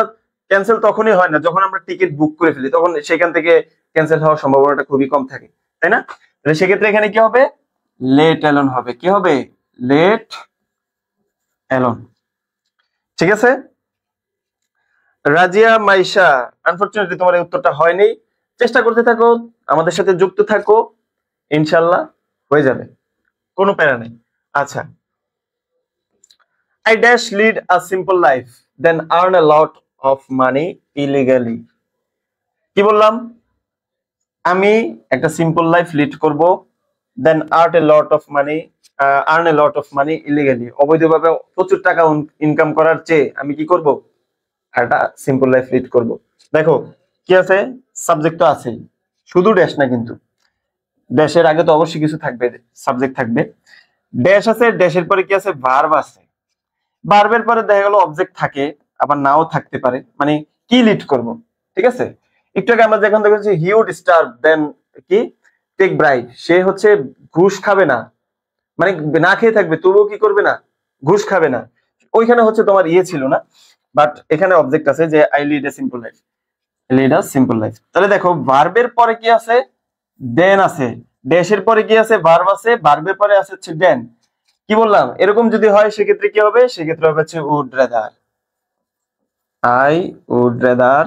ক্যান্সেল তখনই হয় না যখন আমরা টিকিট বুক করে ফেলি, তখন সেখান থেকে ক্যান্সেল হওয়ার সম্ভাবনাটা খুবই কম থাকে, তাই না? তাহলে সেক্ষেত্রে এখানে কি হবে? লেট অ্যালোন হবে। কি হবে? Let alone. ঠিক আছে রাজিয়া মাইশা, আনফরচুনেটলি তোমার এই উত্তরটা হয়নি। চেষ্টা করতে থাকো, আমাদের সাথে যুক্ত থাকো, ইনশাল্লাহ হয়ে যাবে, কোনো প্যারা নেই। আচ্ছা, I dash lead a simple life, then earn a lot of money illegally. কি বললাম? আমি একটা সিম্পল লাইফ লিড করব, than earn a lot of money illegally, অবৈধভাবে প্রচুর টাকা ইনকাম করার চেয়ে আমি কি করব? একটা সিম্পল লাইফ লিড করব। দেখো কি আছে, সাবজেক্ট তো আছেই, শুধু ড্যাশ না কিন্তু, ড্যাশের আগে তো অবশ্যই কিছু থাকবে, সাবজেক্ট থাকবে, ড্যাশ আছে, ড্যাশের পরে কি আছে? ভার্ব আছে। ভার্বের পরে দেখা গেল অবজেক্ট থাকে, আবার নাও থাকতে পারে, মানে কি লিড করব, ঠিক আছে? একটু আগে আমরা যখন দেখেছি হি উড স্টার্ভ দেন কি টেক ব্রাইড, সে হচ্ছে ঘুষ খাবে না, মানে না খেয়ে থাকবে তবুও কি করবে না? ঘুষ খাবে না। ওইখানে হচ্ছে তোমার ইয়ে ছিল না, বাট এখানে অবজেক্ট আছে যে I lead a simple life, lead a simple life. তাহলে দেখো ভার্বের পরে কি আছে? দেন আছে। ড্যাশের পরে কি আছে? ভার্ব আছে। ভার্বের পরে আছে হচ্ছে দেন। কি বললাম? এরকম যদি হয় সেক্ষেত্রে কি হবে? সেক্ষেত্রে হবে হচ্ছে would rather, I would rather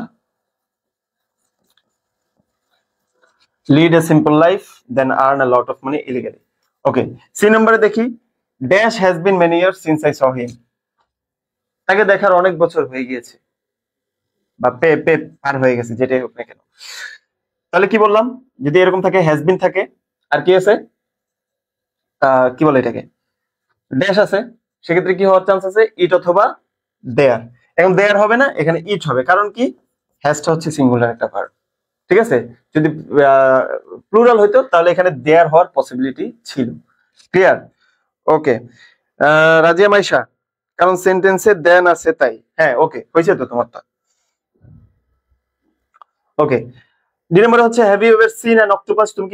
lead a simple life than earn a lot of money illegally. Okay, C নম্বরে দেখি, dash has been many years since I saw him, তাকে দেখার অনেক বছর হয়ে গিয়েছে বা পে পে পার হয়ে গেছে, যেটাই হোক না কেন। তাহলে কি বললাম? যদি এরকম থাকে, হ্যাজ বিন থাকে, আর কি আছে? কি বলে এটাকে? ড্যাশ আছে, সেক্ষেত্রে কি হওয়ার চান্স আছে? ইট অথবা দেয়ার। এখন দেয়ার হবে না, এখানে ইট হবে, কারণ কি? হ্যাজটা হচ্ছে সিঙ্গুলার একটা ভার্ব, ঠিক আছে? যদি প্লুরাল হইতো তাহলে এখানে দেয়ার হওয়ার পসিবিলিটি ছিল। ক্লিয়ার? ওকে, রাজিয়া মাইশা, কারণ সেন্টেন্সে দেন আছে তাই। হ্যাঁ, ওকে, হয়েছে তো তোমারটা। ওকে, দুই নম্বরে হচ্ছে have you ever seen an octopus, তুমি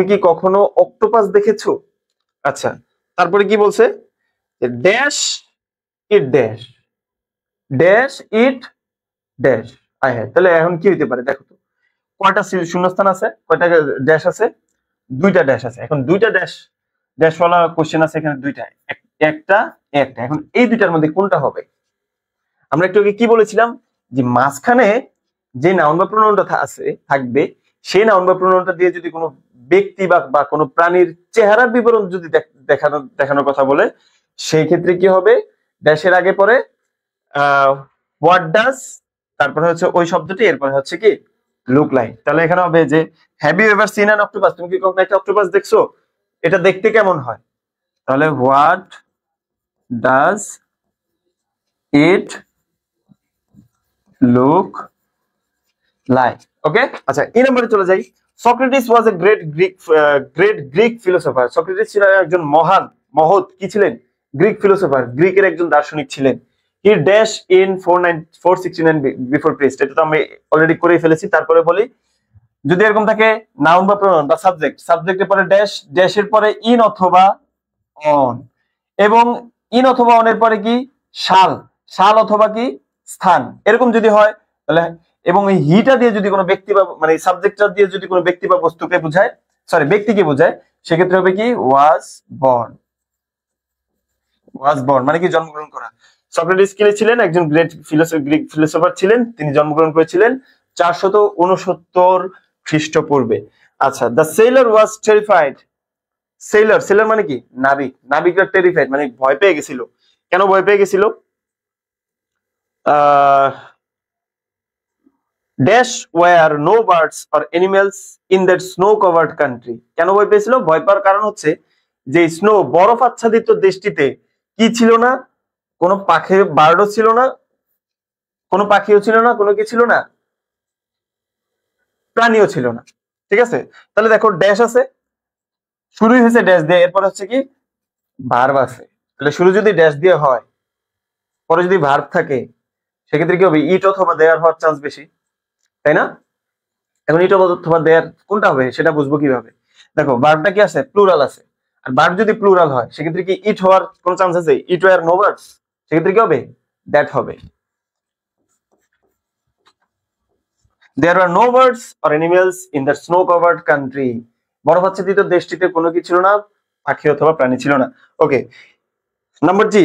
কি কখনো অক্টোপাস দেখেছো? আচ্ছা, তারপরে কি বলছে? Dash it dash, dash it dash I had. তাহলে এখন কি হইতে পারে দেখো তো, কয়টা শূন্যস্থান আছে, কয়টা ড্যাশ আছে? দুইটা ড্যাশ আছে। এখন দুইটা ড্যাশ ওয়ালা কোশ্চেন আছে এখানে, দুইটা, একটা একটা। এখন এই দুইটার মধ্যে কোনটা হবে? আমরা একটু আগে কি বলেছিলাম যে মাঝখানে যে নাউন বা প্রোনাউনটা আছে থাকবে, সেই নাউন বা প্রোনাউনটা দিয়ে যদি কোনো ব্যক্তি বা কোনো প্রাণীর চেহারার বিবরণ যদি দেখানোর কথা বলে, সেই ক্ষেত্রে কি হবে? ড্যাশের আগে পরে হোয়াট ডাজ, তারপরে হচ্ছে ওই শব্দটি, এরপরে হচ্ছে কি লুক লাইক। তাহলে এখানে হবে যে have you ever seen an octopus, তুমি কি কখনো একটা অক্টোপাস দেখছো, এটা দেখতে কেমন হয়, তাহলে what does it look like. Okay, আচ্ছা এই নম্বরে চলে যাই। Socrates was a great Greek philosopher. Socrates ছিলেন একজন মহান মহৎ কি ছিলেন, গ্রিক ফিলোসফার, গ্রিকের একজন দার্শনিক ছিলেন। হি ড্যাশ ইন 469 বিফোর ক্রাইস্ট, এটা তো আমি অলরেডি করেই ফেলেছি। তারপরে বলি যদি এরকম থাকে নাউন বা প্রোনাউন বা সাবজেক্ট, সাবজেক্টের পরে ড্যাশ, ড্যাশের পরে ইন অথবা অন, এবং ইন অথবা অনের পরে কি শাল, শাল অথবা কি স্থান, এরকম যদি হয় তাহলে, এবং এই হিটা দিয়ে যদি কোনো ব্যক্তি বা মানে সাবজেক্টটা দিয়ে যদি কোনো ব্যক্তি বা বস্তুকে বোঝায়, সরি ব্যক্তিকে বোঝায়, সেক্ষেত্রে হবে কি ওয়াজ বর্ন। ওয়াজ বর্ন মানে কি জন্মগ্রহণ করা। সক্রেটিস কি ছিলেন, একজন গ্রিক ফিলোসফার ছিলেন, তিনি জন্মগ্রহণ করেছিলেন 469 খ্রিস্টপূর্বে। আচ্ছা, the seller was terrified. Seller, seller মানে কি নাবিক, নাবিকরা টেরিফাইড মানে ভয় পেয়ে গেছিল। কেন ভয় পেয়ে গেছিল, dash were no birds or animals in that snow covered country. কেন ভয় পেয়েছিল, ভয় পাওয়ার কারণ হচ্ছে যে স্নো বরফ আচ্ছাদিত দেশটিতে কি ছিল না, কোনো পাখি বার্ডও ছিল না, কোনো পাখিও ছিল না, কোনো কি ছিল না, প্রাণীও ছিল না। ঠিক আছে, তাহলে দেখো ড্যাশ আছে, শুরুই হয়েছে ড্যাশ দিয়ে, এরপর হচ্ছে কি ভার্ব আছে। তাহলে শুরু যদি ড্যাশ দিয়ে হয়, পরে যদি ভার্ব থাকে, সেক্ষেত্রে কি হবে, ইট অথবা দেয়ার হওয়ার চান্স বেশি, তাই না? এখন ইট অথবা দেয়ার কোনটা হবে সেটা বুঝবো কিভাবে, দেখো ভার্বটা কি আছে, প্লুরাল আছে, আর ভার্ব যদি প্লুরাল হয় সেক্ষেত্রে কি ইট হওয়ার কোনো চান্স আছে, ইট ওয়ার নো বার্ডস, সেক্ষেত্রে কি হবে, দ্যাট হবে। There were no birds or animals in the snow covered country. বরফাচ্ছাদিত দেশটিতে কোনো কিছু ছিল না, পাখি অথবা প্রাণী ছিল না। ওকে, নাম্বার জি,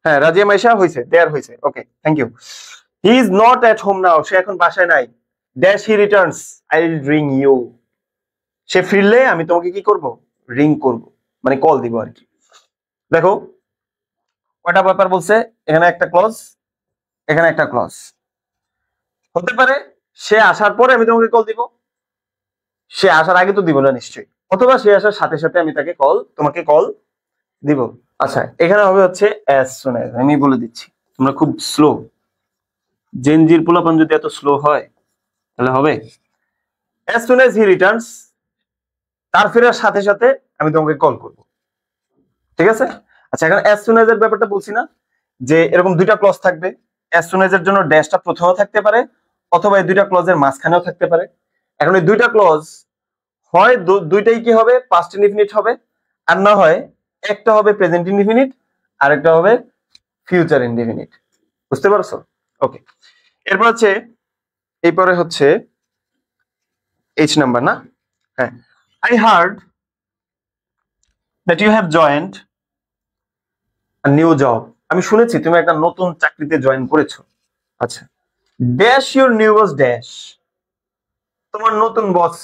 হ্যাঁ রাজিয়া মাইশা হয়েছে, দেয়ার হয়েছে। Okay, thank you. He is not at home now, সে এখন বাসায় নাই। Dash he returns, I will ring you, সে ফিরলে আমি তোমাকে কি করব, রিং করব, মানে কল দিব আর কি। দেখো কয়টা ব্যাপার বলছে, এখানে একটা ক্লজ, এখানে একটা ক্লজ। হতে পারে সে আসার পরে আমি তোমাকে কল দিব, সে আসার আগে তো দিব না নিশ্চয়ই, অথবা সে আসার সাথে সাথে আমি তাকে তোমাকে কল দিব। আচ্ছা এখানে হবে হচ্ছে অ্যাজ সুন অ্যাজ, আমি বলে দিচ্ছি তোমরা খুব স্লো, জেনজির পোলাপান যদি এত স্লো হয় তাহলে হবে as soon as he returns, তার ফেরার সাথে সাথে আমি তোমাকে কল করব। ঠিক আছে, আচ্ছা এখন অ্যাজ সুন অ্যাজ এর ব্যাপারটা বলছি না, যে এরকম দুইটা ক্লজ থাকবে, অ্যাজ সুন অ্যাজ এর জন্য ড্যাশটা প্রথমেও থাকতে পারে, অথবা এই দুইটা ক্লজের মাঝখানেও থাকতে পারে। এখন এই দুইটা ক্লজ হয় দুইটাই কি হবে, পাস্ট ইনডিফিনিট হবে, আর না হয় একটা হবে প্রেজেন্ট ইনডিফিনিট আর একটা হবে ফিউচার ইনডিফিনিট। বুঝতে পারছো? ওকে, এরপর হচ্ছে এরপরে হচ্ছে এইচ নাম্বার না, হ্যাঁ, I heard that you have joined a new job, আমি শুনেছি তুমি একটা নতুন চাকরিতে জয়েন করেছো। আচ্ছা, dash your new boss, dash তোমার নতুন বস,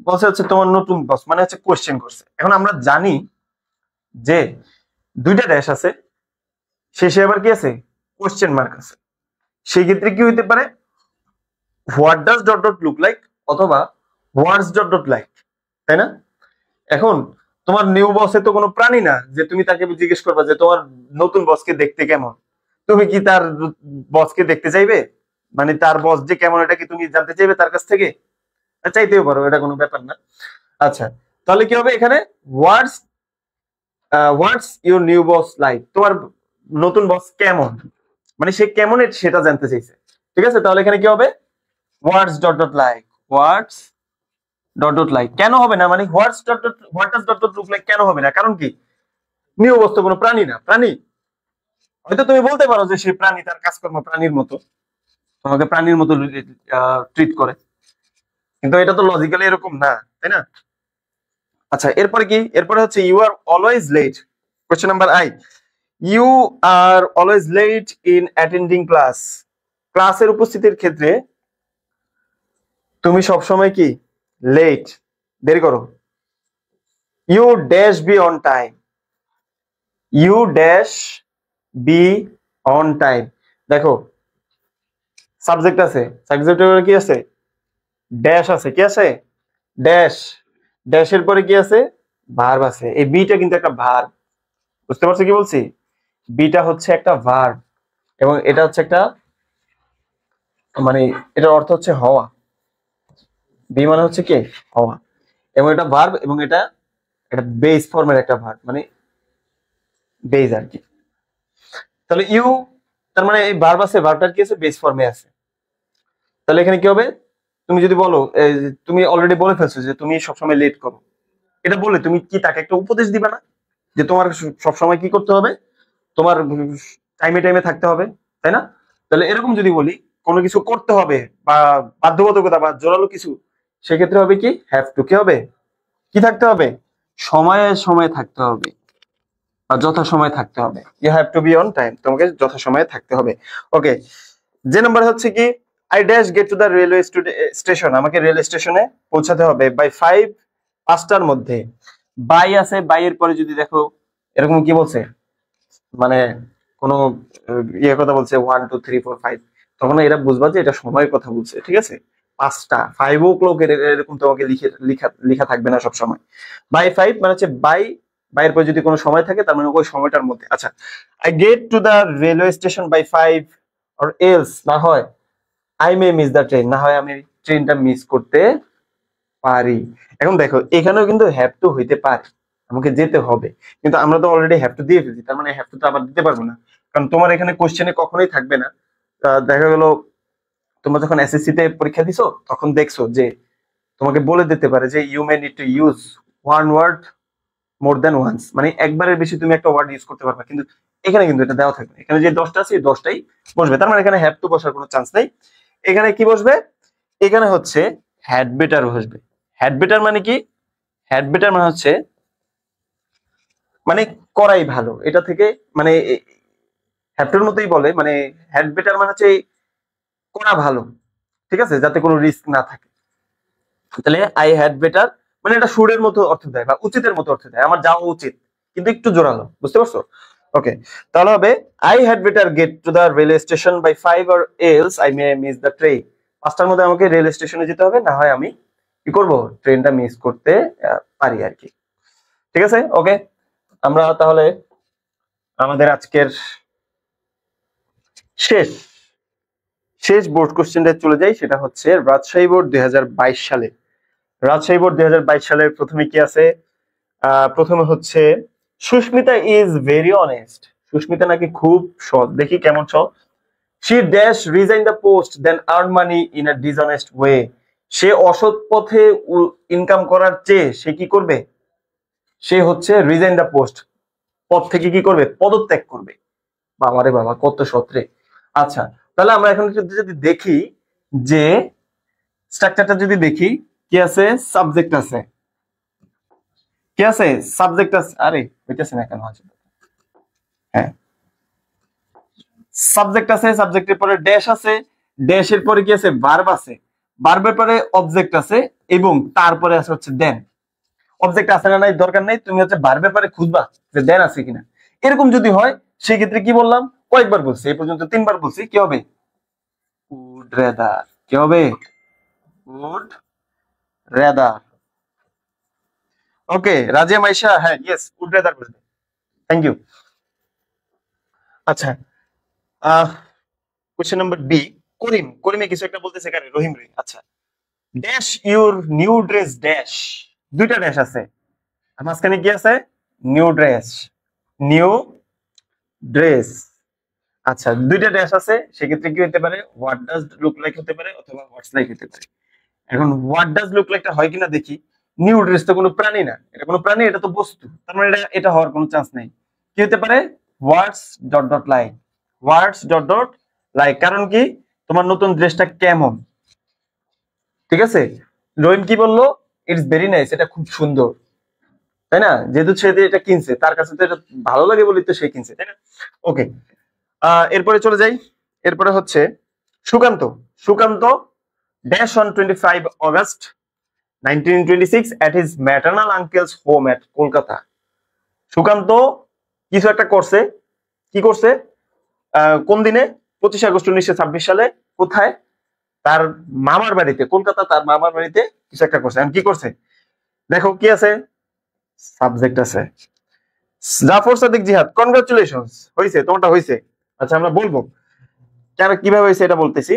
বস হচ্ছে তোমার নতুন বস, মানে হচ্ছে কোশ্চেন করছে। এখন আমরা জানি যে দুইটা ড্যাশ আছে, শেষে আবার কি আছে, কোশ্চেন মার্ক আছে। সেই ক্ষেত্রে কি হইতে পারে, what does dot dot look like অথবা হোয়াটস ডট ডট লাইক, তাই না? এখন তোমার নিউ বসে তো কোনো প্রাণী না যে তুমি তাকে জিজ্ঞেস করবা যে তোমার নতুন বসকে দেখতে কেমন, তুমি কি তার বসকে দেখতে চাইবে, মানে তার বস যে কেমন এটা কি তুমি জানতে চাইবে তার কাছ থেকে, চাইতেও পারো, এটা কোনো ব্যাপার না। আচ্ছা তাহলে কি হবে এখানে, what's what's your new boss like, তোমার নতুন বস কেমন, মানে সে কেমন সেটা জানতে চাইছে। ঠিক আছে, তাহলে এখানে কি হবে, what's dot dot like, what's dot dot like. কেন হবে না, মানে what's dot dot what does dot dot look like কেন হবে না, কারণ কি নিউ বস্তু কোনো প্রাণী না, প্রাণী হয়তো তুমি বলতে পারো যে সে প্রাণী, তার কাজকর্ম প্রাণীর মতো, তোমাকে প্রাণীর মতো ট্রিট করে, কিন্তু এটা তো লজিক্যালি এরকম না, তাই না? আচ্ছা এরপরে কি, এরপরে হচ্ছে you are always late, question number I, you are always late in attending class, ক্লাসের উপস্থিতির ক্ষেত্রে তুমি সবসময় কি লেট, দেরি করো। You dash be on time, you dash be on time, দেখো সাবজেক্ট আছে, সাবজেক্টের কি আছে, ড্যাশ আছে, কি আছে, ড্যাশ, ড্যাশের পরে কি আছে, ভার্ব আছে। এই বিটা কিন্তু একটা ভার্ব, বুঝতে পারছো কি বলছি, বিটা হচ্ছে একটা ভার্ব এবং এটা হচ্ছে একটা, মানে এটার অর্থ হচ্ছে হওয়া, বি মানে হচ্ছে কি, হওয়া, এবং এটা ভার্ব এবং এটা একটা বেস ফর্মের একটা ভার্ব, মানে বেস আর কি। তাহলে ইউ, তার মানে এই ভার্ব আছে, ভার্বটার কি আছে, বেস ফর্মে আছে। তাহলে এখানে কি হবে, তুমি যদি বলো তুমি অলরেডি বলে ফেলছো যে তুমি সবসময় লেট করো, এটা বলে তুমি কি তাকে একটা উপদেশ দিবে না যে তোমার সবসময় কি করতে হবে, তোমার টাইমে টাইমে থাকতে হবে, তাই না? তাহলে এরকম যদি বলি কোনো কিছু করতে হবে বা বাধ্যবাধকতা বা জোরালো কিছু, সেক্ষেত্রে হবে কি, হ্যাভ টু, কি হবে, কি থাকতে হবে, সময়ে সময়ে থাকতে হবে বা যথা সময়ে থাকতে হবে, you have to be on time, তোমাকে যথা সময়ে থাকতে হবে। ওকে, যে নাম্বার হচ্ছে কি, I dash get to the railway station, আমাকে রেল স্টেশনে পৌঁছাতে হবে বাই 5, 5টার মধ্যে। বাই আছে, বাই এর পরে যদি দেখো এরকম কি বলছে, মানে কোনো ইয়ে কথা বলছে 1 2 3 4 5, তখন এরা বুঝবা যে এটা সময়ের কথা বলছে, ঠিক আছে। 5টা, 5 o'clock এরকম তোমাকে লিখে লিখা লেখা থাকবে না সব সময়। বাই 5 মানে হচ্ছে বাই, বাইয়ের পরে যদি কোনো সময় থাকে তার মানে ওই সময়টার মধ্যে। আচ্ছা, I get to the railway station by 5 or else, না হয় I may miss the train, না হয় আমি ট্রেনটা মিস করতে পারি। এখন দেখো এখানেও কিন্তু হ্যাভ টু হইতে পারে, আমাকে যেতে হবে, কিন্তু আমরা তো অলরেডি হ্যাভ টু দিয়ে ফেলছি, তার মানে হ্যাভ টু তো আবার দিতে পারবো না, কারণ তোমার এখানে কোশ্চেনে কখনোই থাকবে না। দেখা গেল তোমরা যখন এসএসসি তে পরীক্ষা দিছো তখন দেখছো যে তোমাকে বলে দিতে পারে যে you may need to use one word more than once, মানে একবারের বেশি তুমি একটা ওয়ার্ড ইউজ করতে পারবে, কিন্তু এখানে কিন্তু এটা দেওয়া থাকবে, এখানে যে 10টা আছে এই 10টাই বসবে, তার মানে এখানে হ্যাভ টু বসার কোনো চান্স নেই। এখানে কি বসবে, এখানে হচ্ছে হ্যাড বেটার বসবে। হ্যাড বেটার মানে কি, হ্যাড বেটার মানে হচ্ছে মানে করাই ভালো, এটা থেকে মানে হ্যাভটার মতোই বলে, মানে হ্যাড বেটার মানে হচ্ছে করা ভালো, ঠিক আছে, যাতে কোনো রিস্ক না থাকে। তাহলে আই হ্যাড বেটার মানে এটা সুরের মতো অর্থ দেয় বা উচিতের মতো অর্থ দেয়, আমার যাওয়া উচিত, কিন্তু একটু জোরালো, বুঝতে পারছো? ওকে, তাহলে হবে I had better get to the railway station by 5 or else I may miss the train, 5টার মধ্যে আমাকে রেল স্টেশনে যেতে হবে, না হয় আমি কি করব, ট্রেনটা মিস করতে পারি আর কি। ঠিক আছে, ওকে, আমরা তাহলে আমাদের আজকের শেষ শেষ বোর্ড কোশ্চেনটা চলে যাই, সেটা হচ্ছে রাজশাহী বোর্ড 2022 সালে। রাজশাহী বোর্ড 2022 সালের প্রথমে কি আছে, প্রথমে হচ্ছে Sushmita is very honest, Sushmita নাকি খুব সৎ, দেখি কেমন সৎ। She dash resign the post then earn money in a dishonest way, সে অসৎ পথে ইনকাম করার চেয়ে সে কি করবে, সে হচ্ছে রিজাইন দ্য পোস্ট, পদ থেকে কি করবে, পদত্যাগ করবে। বাবারে বাবা, কত সৎ রে। আচ্ছা, তাহলে আমরা এখন যদি দেখি যে স্ট্রাকচারটা যদি দেখি, কি আছে, সাবজেক্ট আছে, কি আছে, সাবজেক্ট আছে, আরে হইতেছে না কেন, আছে, হ্যাঁ, সাবজেক্ট আছে, সাবজেক্টের পরে ড্যাশ আছে, ড্যাশের পরে কি আছে, ভার্ব আছে, ভার্বের পরে অবজেক্ট আছে এবং তারপরে আছে হচ্ছে দেন। অবজেক্ট আছে না নাই দরকার নাই, তুমি হচ্ছে ভার্বের পরে খুঁজবা যে দেন আছে কিনা। এরকম যদি হয় সেই ক্ষেত্রে কি বললাম, কয়েকবার বলছি, এই পর্যন্ত 3বার বলছি, কি হবে, উড রেদার, কি হবে, উড রেদার। ওকে, রাজিয়া মাইশা, হ্যাঁ ইয়েস, উড রেদার বলবে, থ্যাংক ইউ। আচ্ছা, কোশ্চেন নাম্বার বি, করিম, করিমে কিছু একটা বলতেছে কারে, রহিম রে। আচ্ছা, dash your new dress dash, দুইটা ড্যাশ আছে, মাঝখানে কি আছে, নিউ ড্রেস, নিউ ড্রেস। আচ্ছা, দুইটা ড্যাশ আছে, সেক্ষেত্রে কি হতে পারে, হোয়াট ডাজ লুক লাইক হতে পারে অথবা হোয়াটস লাইক হতে পারে। এখন হোয়াট ডাজ লুক লাইকটা হয় কিনা দেখি। নিউ ড্রেস তো কোনো প্রাণী না, এটা কোনো প্রাণী, এটা তো বস্তু, তার মানে এটা এটা হওয়ার কোনো চান্স নেই। কি হতে পারে, হোয়াটস dot dot like, what's dot dot like, কারণ কি, তোমার নতুন ড্রেসটা কেমন, ঠিক আছে। রহিম কি বললো, ইটস ভেরি নাইস, এটা খুব সুন্দর, তাই না, যেহেতু সে এটা কিনছে, তার কাছে তো এটা ভালো লাগে বলেই তো সে কিনছে, তাই না। ওকে, এরপরে চলে যাই, এরপরে হচ্ছে Sukanta, Sukanta dash on 25 August 1926 at his maternal uncle's home at Kolkata. Sukanta কিছু একটা করছে, কি করছে, কোন দিনে, 25 আগস্ট 1926 সালে কোথায়? তার মামার বাড়িতে, কলকাতা তার মামার বাড়িতে কিছু একটা করছে। কি করছে দেখো, কি আছে? সাবজেক্ট আছে, জাফর সাদিক জিহাদ, কনগ্রাচুলেশনস, হয়েছে, তোমারটা হয়েছে। আচ্ছা, আমরা বলবো কেন কিভাবে হয়েছে এটা বলতেছি।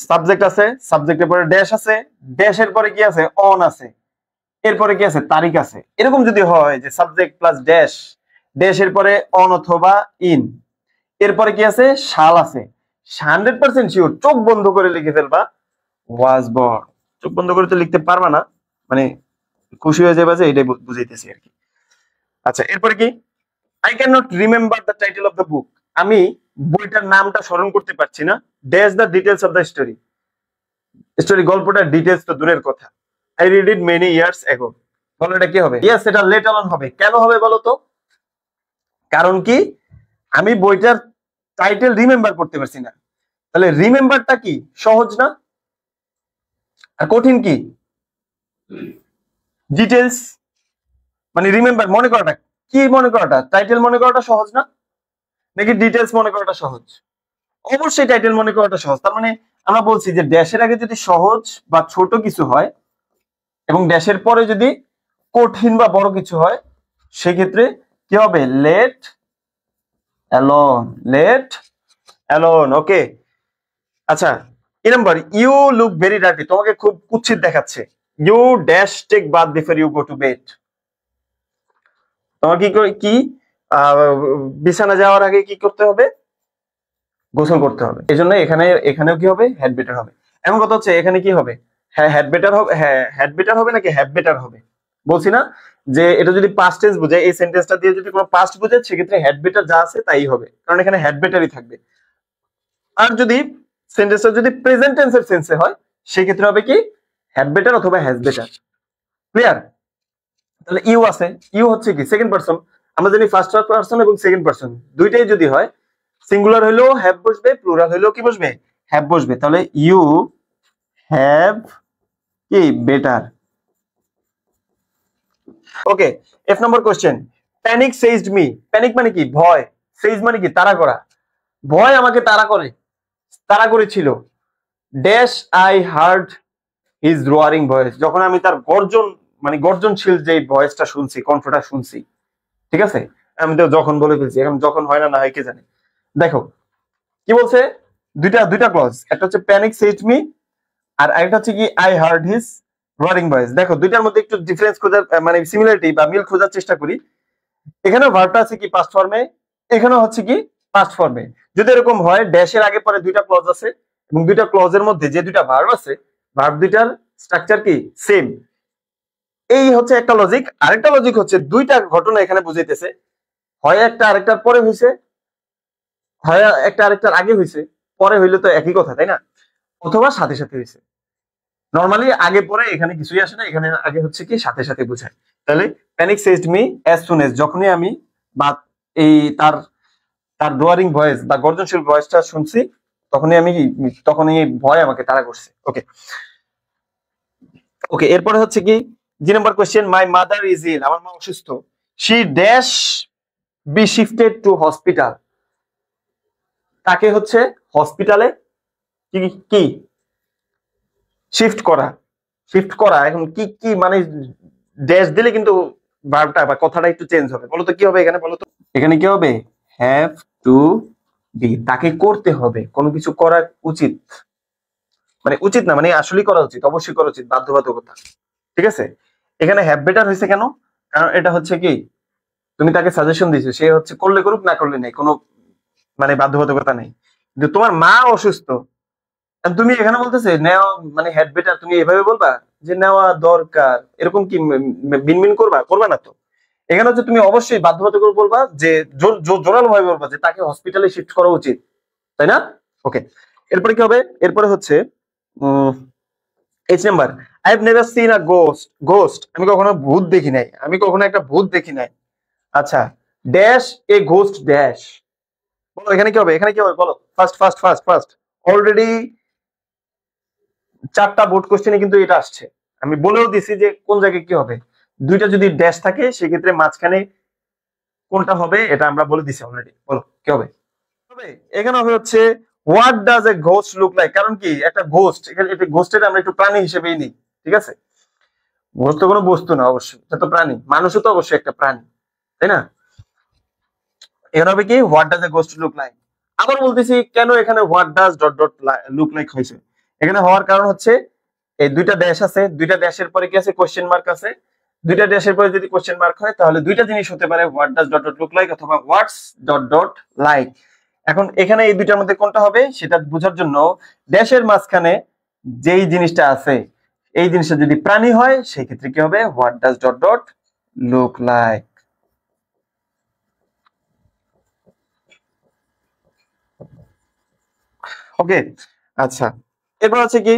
সাবজেক্ট আছে, সাবজেক্টের পরে ড্যাশ আছে, ড্যাশের পরে কি আছে? অন আছে, এরপরে কি আছে? তারিখ আছে। এরকম যদি হয় যে সাবজেক্ট প্লাস ড্যাশ, ড্যাশের পরে অন অথবা ইন, এরপরে কি আছে? সাল আছে। 100% শিওর চোখ বন্ধ করে লিখে ফেলবা ওয়াজ বর। চোখ বন্ধ করে তো লিখতে পারবা না, মানে খুশি হয়ে যাবে যে এটাই বুঝাইতেছি আর কি। আচ্ছা, এরপরে কি? I can not remember the title of the book. আমি বইটার নামটা স্মরণ করতে পারছি না। Dash the details of the story. Story গল্পটার ডিটেলস তো দূরের কথা। I read it many years ago. বলো এটা কি হবে? ইয়েস, এটা লেটার অন হবে। কেন হবে বলো তো? কারণ কি, আমি বইটার টাইটেল রিমেম্বার করতে পারছি না। তাহলে রিমেম্বারটা কি? সহজ না? আর কঠিন কি? ডিটেলস। মানে রিমেম্বার মনে করাটা, কি মনে করাটা? টাইটেল মনে করাটা সহজ না, নাকি ডিটেলস মনে করাটা সহজ? অবশ্যই টাইটেল মনে করাটা সহজ। তার মানে আমরা বলছি যে ড্যাশের আগে যদি সহজ বা ছোট কিছু হয় এবং ড্যাশের পরে যদি কঠিন বা বড় কিছু হয়, সেক্ষেত্রে কি হবে? Let alone, let alone. Okay. আচ্ছা, এই নাম্বার, ইউ লুক ভেরি ডার্টি। তোমাকে খুব কুৎসিত দেখাচ্ছে। You dash take bath before you go to bed. তোমার কি বিছানা যাওয়ার আগে কি করতে হবে? গোসল করতে হবে। এই জন্য এখানেও কি হবে? হ্যাড বেটার হবে। এমন কথা হচ্ছে, এখানে কি হবে? হ্যাঁ, হ্যাড বেটার হবে। হ্যাঁ, হ্যাড বেটার হবে নাকি হ্যাভ বেটার হবে? বলছি না যে এটা যদি পাস্ট টেন্স বোঝায়, এই সেন্টেন্সটা দিয়ে যদি কোনো পাস্ট বোঝায়, সেক্ষেত্রে হ্যাড বেটার যা আছে তাই হবে, কারণ এখানে হ্যাড বেটারই থাকবে। আর যদি সেন্টেন্সটা যদি প্রেজেন্ট টেন্সের সেন্সে হয়, সেক্ষেত্রে হবে কি? হ্যাড বেটার অথবা হ্যাজ বেটার। ক্লিয়ার? তাহলে ইউ আছে, ইউ হচ্ছে কি? Second person. আমরা জানি ফার্স্ট পারসন এবং সেকেন্ড পারসন দুইটাই যদি হয়, সিঙ্গুলার হইলেও হ্যাভ বসবে, প্লুরাল হইলেও কি বসবে? হ্যাভ বসবে। তাহলে ইউ হ্যাভ কি better. Okay, F number question. Panic seized me. Panic মানে কি? ভয়। সেজ মানে কি? তাড়া করা। ভয় আমাকে তাড়া করেছিল। Dash I hard his roaring voice. যখন আমি তার গর্জন, মানে গর্জনশীল যে ভয়েসটা শুনছি, কণ্ঠটা শুনছি। ঠিক আছে, আমি তো যখন বলে ফেলছি, এখন যখন হয় না হয় কে জানে। দেখো কি বলছে, দুইটা ক্লজ। একটা হচ্ছে প্যানিক সেজড মি, আর আরেকটা হচ্ছে কি I hard his roaring voice. দেখো দুইটার মধ্যে একটু ডিফারেন্স খোঁজার, মানে সিমিলারিটি বা মিল খোঁজার চেষ্টা করি। এখানে ভার্বটা আছে কি পাস্ট ফর্মে, এখানেও হচ্ছে কি পাস্ট ফর্মে। যদি এরকম হয় ড্যাশের আগে পরে দুইটা ক্লজ আছে এবং দুইটা ক্লজের মধ্যে যে দুইটা ভার্ব আছে, ভার্ব দুইটার স্ট্রাকচার কি সেম, এই হচ্ছে একটা লজিক। আরেকটা লজিক হচ্ছে দুইটা ঘটনা এখানে বুঝাইতেছে, হয় একটা আরেকটার পরে হইছে, হয় একটা আরেকটার আগে হইছে। পরে হইলে তো একই কথা, তাই না? অথবা সাথে সাথে হইছে। নরমালি আগে পরে এখানে কিছুই আসে না, এখানে আগে হচ্ছে কি সাথে সাথে বোঝায়। তাহলে panic seized me as soon as, যখনই আমি বা এই তার তার রোয়ারিং ভয়েস বা গর্জনশীল ভয়েসটা শুনছি, তখনই ভয় আমাকে তাড়া করছে। ওকে ওকে, এরপরে হচ্ছে কি G number question. My mother is ill. আমার মা অসুস্থ। She dash be shifted to hospital. তাকে হচ্ছে হসপিটালে কি কি শিফট করা। এখন কি কি মানে ড্যাশ দিলে কিন্তু ভার্বটা বা কথাটা একটু চেঞ্জ হবে। বলো তো কি হবে এখানে? বলো তো এখানে কি হবে? Have to be. তাকে করতে হবে, কোনো কিছু করা উচিত, মানে উচিত না, মানে আসলেই করা উচিত, অবশ্যই করা উচিত, বাধ্যবাধকতা। ঠিক আছে, এখানে হ্যাভ বেটার হয়েছে কেন? কারণ এটা হচ্ছে কি তুমি তাকে সাজেশন দিছো, সে হচ্ছে করলে করুক, না করলে নেই, কোনো মানে বাধ্যবাধকতা নেই। কিন্তু তোমার মা অসুস্থ, তুমি এখানে বলতেছে নেওয়া, মানে হ্যাড বেটার তুমি এভাবে বলবা যে নেওয়া দরকার, এরকম কি বিনবিন করবা না তো। এখানে হচ্ছে তুমি অবশ্যই বাধ্যবাধকতা বলবা, যে জোরালো ভাবে বলবা যে তাকে হসপিটালে শিফট করা উচিত, তাই না? ওকে, এরপরে কি হবে? এরপরে হচ্ছে H number. I have never seen a ghost. আমি কখনো ভূত দেখি নাই, আমি কখনো একটা ভূত দেখি নাই। আচ্ছা, ড্যাশ এ ঘোস্ট ড্যাশ। বলো এখানে কি হবে? বলো first first first first. Already 4টা বোর্ড কোশ্চেনে কিন্তু এটা আসছে। আমি বলেও দিছি যে কোন জায়গায় কি হবে। দুইটা যদি ড্যাশ থাকে, সেক্ষেত্রে মাঝখানে কোনটা হবে এটা আমরা বলে দিছি অলরেডি। বলো কি হবে? এখানে হবে হচ্ছে what does a ghost look like, কারণ কি একটা ঘোস্ট, এখানে ঘোস্টের আমরা একটু প্রাণী হিসেবেই নিই, ঠিক আছে? ঘোস্ট তো কোনো বস্তু না অবশ্যই, এটা তো প্রাণী, মানুষও তো অবশ্যই একটা প্রাণী, তাই না? এর হবে কি what does a ghost look like. আবার বলতেছি কেন এখানে what does dot dot look like হয়েছে, এখানে হওয়ার কারণ হচ্ছে এই দুইটা ড্যাশ আছে, দুইটা ড্যাশের পরে কি আছে কোশ্চেন মার্ক আছে, দুইটা ড্যাশের পরে যদি কোশ্চেন মার্ক হয় তাহলে দুইটা জিনিস হতে পারে, what does dot dot look like অথবা হোয়াটস ডট ডট লাইক। এখন এখানে এই দুইটার মধ্যে কোনটা হবে সেটা বোঝার জন্য ড্যাশের মাঝখানে যেই জিনিসটা আছে এই জিনিসটা যদি প্রাণী হয় সেই ক্ষেত্রে কি হবে, what does dot dot look like. Okay, আচ্ছা, এরপর হচ্ছে কি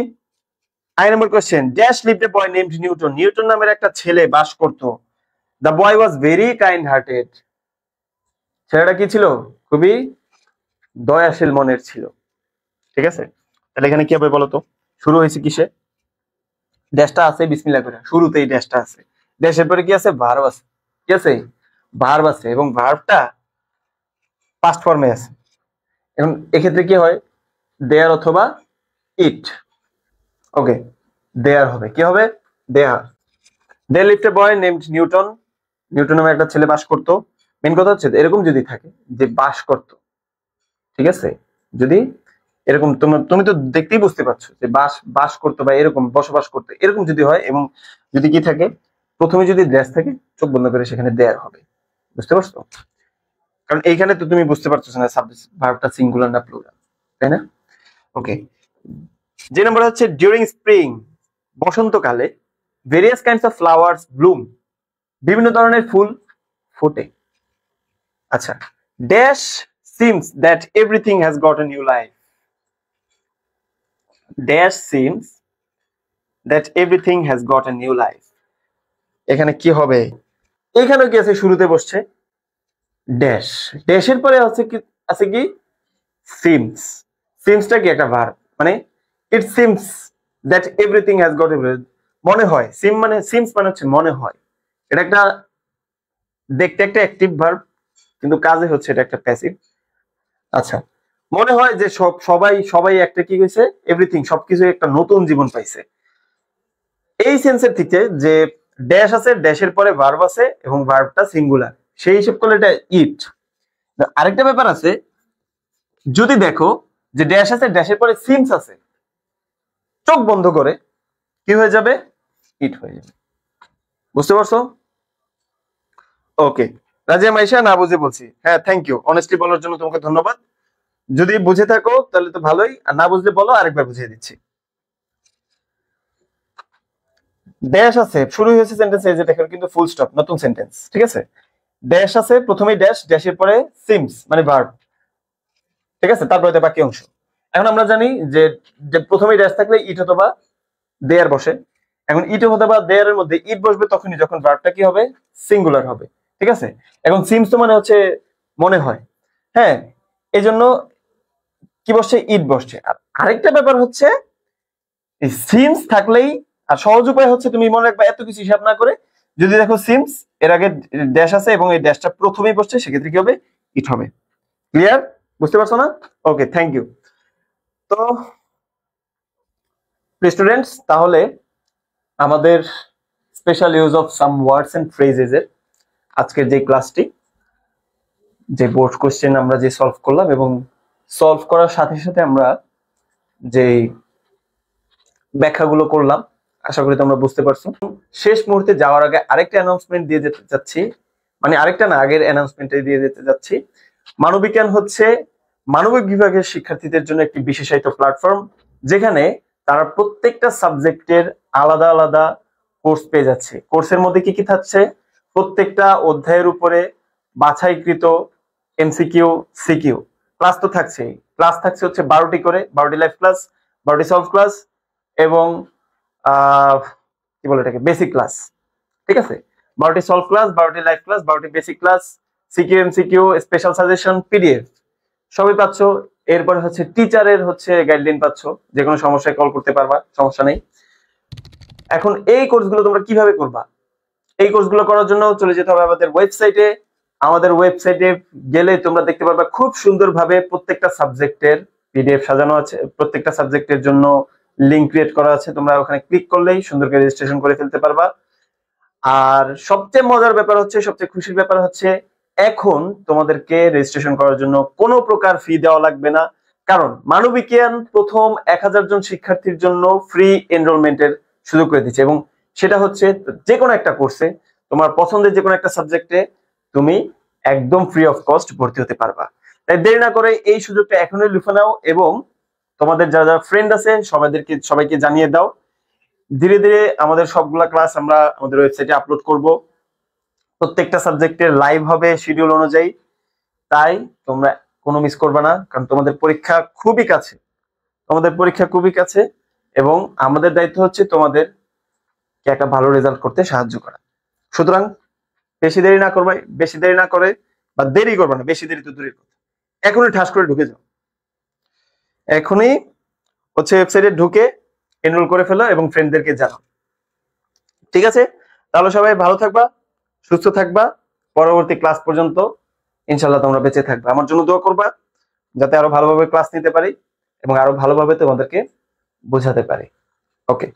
I number question, dash lived a boy named Newton, Newton নামের একটা ছেলে বাস করত। The boy was very kind hearted, ছেলেটা কি ছিল, খুবই দয়াশীল মনের ছিল, ঠিক আছে? তাহলে এখানে কি হবে বলতো, শুরু হয়েছে কিসে, ড্যাশটা আছে বিসমিল্লাহ করে, শুরুতেই ড্যাশটা আছে, ড্যাশের পরে কি আছে, ভার্ব আছে, কি আছে, ভার্ব আছে, এবং ভার্বটা পাস্ট ফর্মে আছে। এখন এক্ষেত্রে কি হয়, দেয়ার অথবা ইট। ওকে, দেয়ার হবে, কি হবে, there. They lived a boy named Newton, Newton নামে একটা ছেলে বাস করতো। মেন কথা হচ্ছে এরকম যদি থাকে যে বাস করতো, ঠিক আছে, যদি এরকম তুমি তো দেখতেই বুঝতে পারছো যে বাস করতো বা এরকম বসবাস করতো, এরকম যদি হয় এবং যদি কি থাকে প্রথমে যদি ড্যাশ থাকে চোখ বন্ধ করে সেখানে দেয়ার হবে, বুঝতে পারছো? কারণ এইখানে তো তুমি বুঝতে পারছো না সাবজেক্ট ভার্বটা সিঙ্গুলার না প্লুরাল, তাই না? ওকে, যে নম্বর হচ্ছে ডিউরিং স্প্রিং, বসন্তকালে various kinds of flowers Bloom, বিভিন্ন ধরনের ফুল ফোটে। আচ্ছা, dash seems that everything has got a new life, dash seems that everything has got a new life. এখানে কি হবে, এখানে কি আছে, শুরুতে বসছে ড্যাশ, ড্যাশের পরে আছে কি, আছে কি সিমস, সিমসটা কি একটা ভার্ব, মানে it seems that everything has got everything, মনে হয়, সিমস মানে হচ্ছে মনে হয়, এটা একটা দেখতে একটা অ্যাক্টিভ ভার্ব কিন্তু কাজে হচ্ছে এটা একটা প্যাসিভ। আচ্ছা, মনে হয় যে সবাই একটা কি হয়েছে, এভরিথিং সবকিছু একটা নতুন জীবন পাইছে, এই সেন্সের থেকে যে ড্যাশ আছে, ড্যাশের পরে ভার্ব আছে এবং ভার্বটা সিঙ্গুলার, সেই হিসেব করলে এটা ইট। আরেকটা ব্যাপার আছে, যদি দেখো যে ড্যাশ আছে, ড্যাশের পরে সিমস আছে, চোখ বন্ধ করে কি হয়ে যাবে, ইট হয়ে যাবে, বুঝতে পারছো? ওকে, রাজিয়া মাইশা, না বুঝে বলছি, হ্যাঁ থ্যাংক ইউ, অনেস্টলি বলার জন্য তোমাকে ধন্যবাদ। যদি বুঝে থাকো তাহলে তো ভালোই, আর না বুঝলে বলো, আরেকবার বুঝিয়ে দিচ্ছি। ড্যাশ আছে, শুরু হয়েছে সেন্টেন্স এই যে দেখো কিন্তু ফুল স্টপ, নতুন সেন্টেন্স, ঠিক আছে? ড্যাশ আছে, প্রথমেই ড্যাশ, ড্যাশের পরে সিমস মানে ভার্ব, ঠিক আছে, তারপরে বাকি অংশ। এখন আমরা জানি যে প্রথমেই ড্যাশ থাকলে ইট অথবা দেয়ার বসে, এখন ইট অথবা দেয়ারের মধ্যে ইট বসবে তখনই যখন ভার্বটা কি হবে, সিঙ্গুলার হবে, ঠিক আছে? এখন সিমস তো মানে হচ্ছে মনে হয়, হ্যাঁ, এই জন্য কি বসছে, ইট বসছে। আর আরেকটা ব্যাপার হচ্ছে এই সিমস থাকলেই, আর সহজ উপায় হচ্ছে তুমি মনে রাখবা এত কিছু হিসাব না করে, যদি দেখো সিমস এর আগে ড্যাশ আছে এবং এই ড্যাশটা প্রথমেই বসছে সেক্ষেত্রে কি হবে, ইট হবে। ক্লিয়ার, বুঝতে পারছো না? Okay, thank you. তো স্টুডেন্টস, তাহলে আমাদের special use of some words and phrases এর আজকের যে ক্লাসটি, যে বোর্ড কোশ্চেন আমরা যে সলভ করলাম এবং সলভ করার সাথে সাথে আমরা যে ব্যাখ্যাগুলো করলাম, আশা করি তোমরা বুঝতে পারছো। শেষ মুহূর্তে যাওয়ার আগে আরেকটা অ্যানাউন্সমেন্ট দিয়ে যেতে যাচ্ছি, মানে আরেকটা না, আগের অ্যানাউন্সমেন্টে দিয়ে যেতে যাচ্ছি। মানবিজ্ঞান হচ্ছে মানবিক বিভাগের শিক্ষার্থীদের জন্য একটি বিশেষায়িত প্ল্যাটফর্ম, যেখানে তারা প্রত্যেকটা সাবজেক্টের আলাদা আলাদা কোর্স পেয়ে যাচ্ছে। কোর্সের মধ্যে কি কি থাকছে, প্রত্যেকটা অধ্যায়ের উপরে বাছাইকৃত এমসিকিউ, সিকিউ ক্লাস তো থাকছেই, ক্লাস থাকছে হচ্ছে 12টি করে, 12টি লাইভ ক্লাস, 12টি সলভ ক্লাস এবং কি বলে এটাকে, বেসিক ক্লাস, ঠিক আছে? 12টি সলভ ক্লাস, 12টি লাইভ ক্লাস, 12টি basic class, CQ, MCQ, special suggestion, PDF সবই পাচ্ছ। এরপরে হচ্ছে টিচারের হচ্ছে গাইডলাইন পাচ্ছ, যে কোনো সমস্যায় কল করতে পারবা, সমস্যা নেই। এখন এই কোর্সগুলো তোমরা কিভাবে করবা, এই কোর্সগুলো করার জন্য চলে যেতে হবে আমাদের ওয়েবসাইটে। আমাদের ওয়েবসাইটে গেলে তোমরা দেখতে পারবা খুব সুন্দরভাবে প্রত্যেকটা সাবজেক্টের পিডিএফ সাজানো আছে, প্রত্যেকটা সাবজেক্টের জন্য লিংক ক্রিয়েট করা আছে, তোমরা ওখানে ক্লিক করলেই সুন্দর করে রেজিস্ট্রেশন করে ফেলতে পারবা। আর সবচেয়ে মজার ব্যাপার হচ্ছে, সবচেয়ে খুশির ব্যাপার হচ্ছে, এখন তোমাদেরকে রেজিস্ট্রেশন করার জন্য কোনো প্রকার ফি দেওয়া লাগবে না, কারণ মানবিকিয়ান প্রথম 1000 জন শিক্ষার্থীর জন্য ফ্রি এনরোলমেন্টের সুযোগ করে দিচ্ছে, এবং সেটা হচ্ছে যে কোনো একটা কোর্সে, তোমার পছন্দের যে কোনো একটা সাবজেক্টে তুমি একদম ফ্রি অফ কস্ট ভর্তি হতে পারবা। তাই দেরি না করে এই সুযোগটা এখনই লুফে নাও, এবং তোমাদের যারা যারা ফ্রেন্ড আছে সবাইকে জানিয়ে দাও। ধীরে ধীরে আমাদের সবগুলা ক্লাস আমরা আমাদের ওয়েবসাইটে আপলোড করব, প্রত্যেকটা সাবজেক্টের লাইভ হবে শিডিউল অনুযায়ী। তাই তোমরা কোনো মিস করবে না, কারণ তোমাদের পরীক্ষা খুবই কাছে, এবং আমাদের দায়িত্ব হচ্ছে তোমাদেরকে একটা ভালো রেজাল্ট করতে সাহায্য করা। সুতরাং বেশি দেরি না করে, বা দেরি করবে না, বেশি দেরি তো দূরের কথা, এখনই ঠাস করে ঢুকে যাও, এখনই হচ্ছে ওয়েবসাইটে ঢুকে এনরোল করে ফেলো এবং ফ্রেন্ডদেরকে জানাও। ঠিক আছে, তাহলে সবাই ভালো থাকবা, সুস্থ থাকবা, পরবর্তী ক্লাস পর্যন্ত ইনশাল্লাহ তোমরা বেঁচে থাকবে। আমার জন্য দোয়া করবা যাতে আরো ভালোভাবে ক্লাস নিতে পারি এবং আরো ভালোভাবে তোমাদেরকে বোঝাতে পারি। ওকে।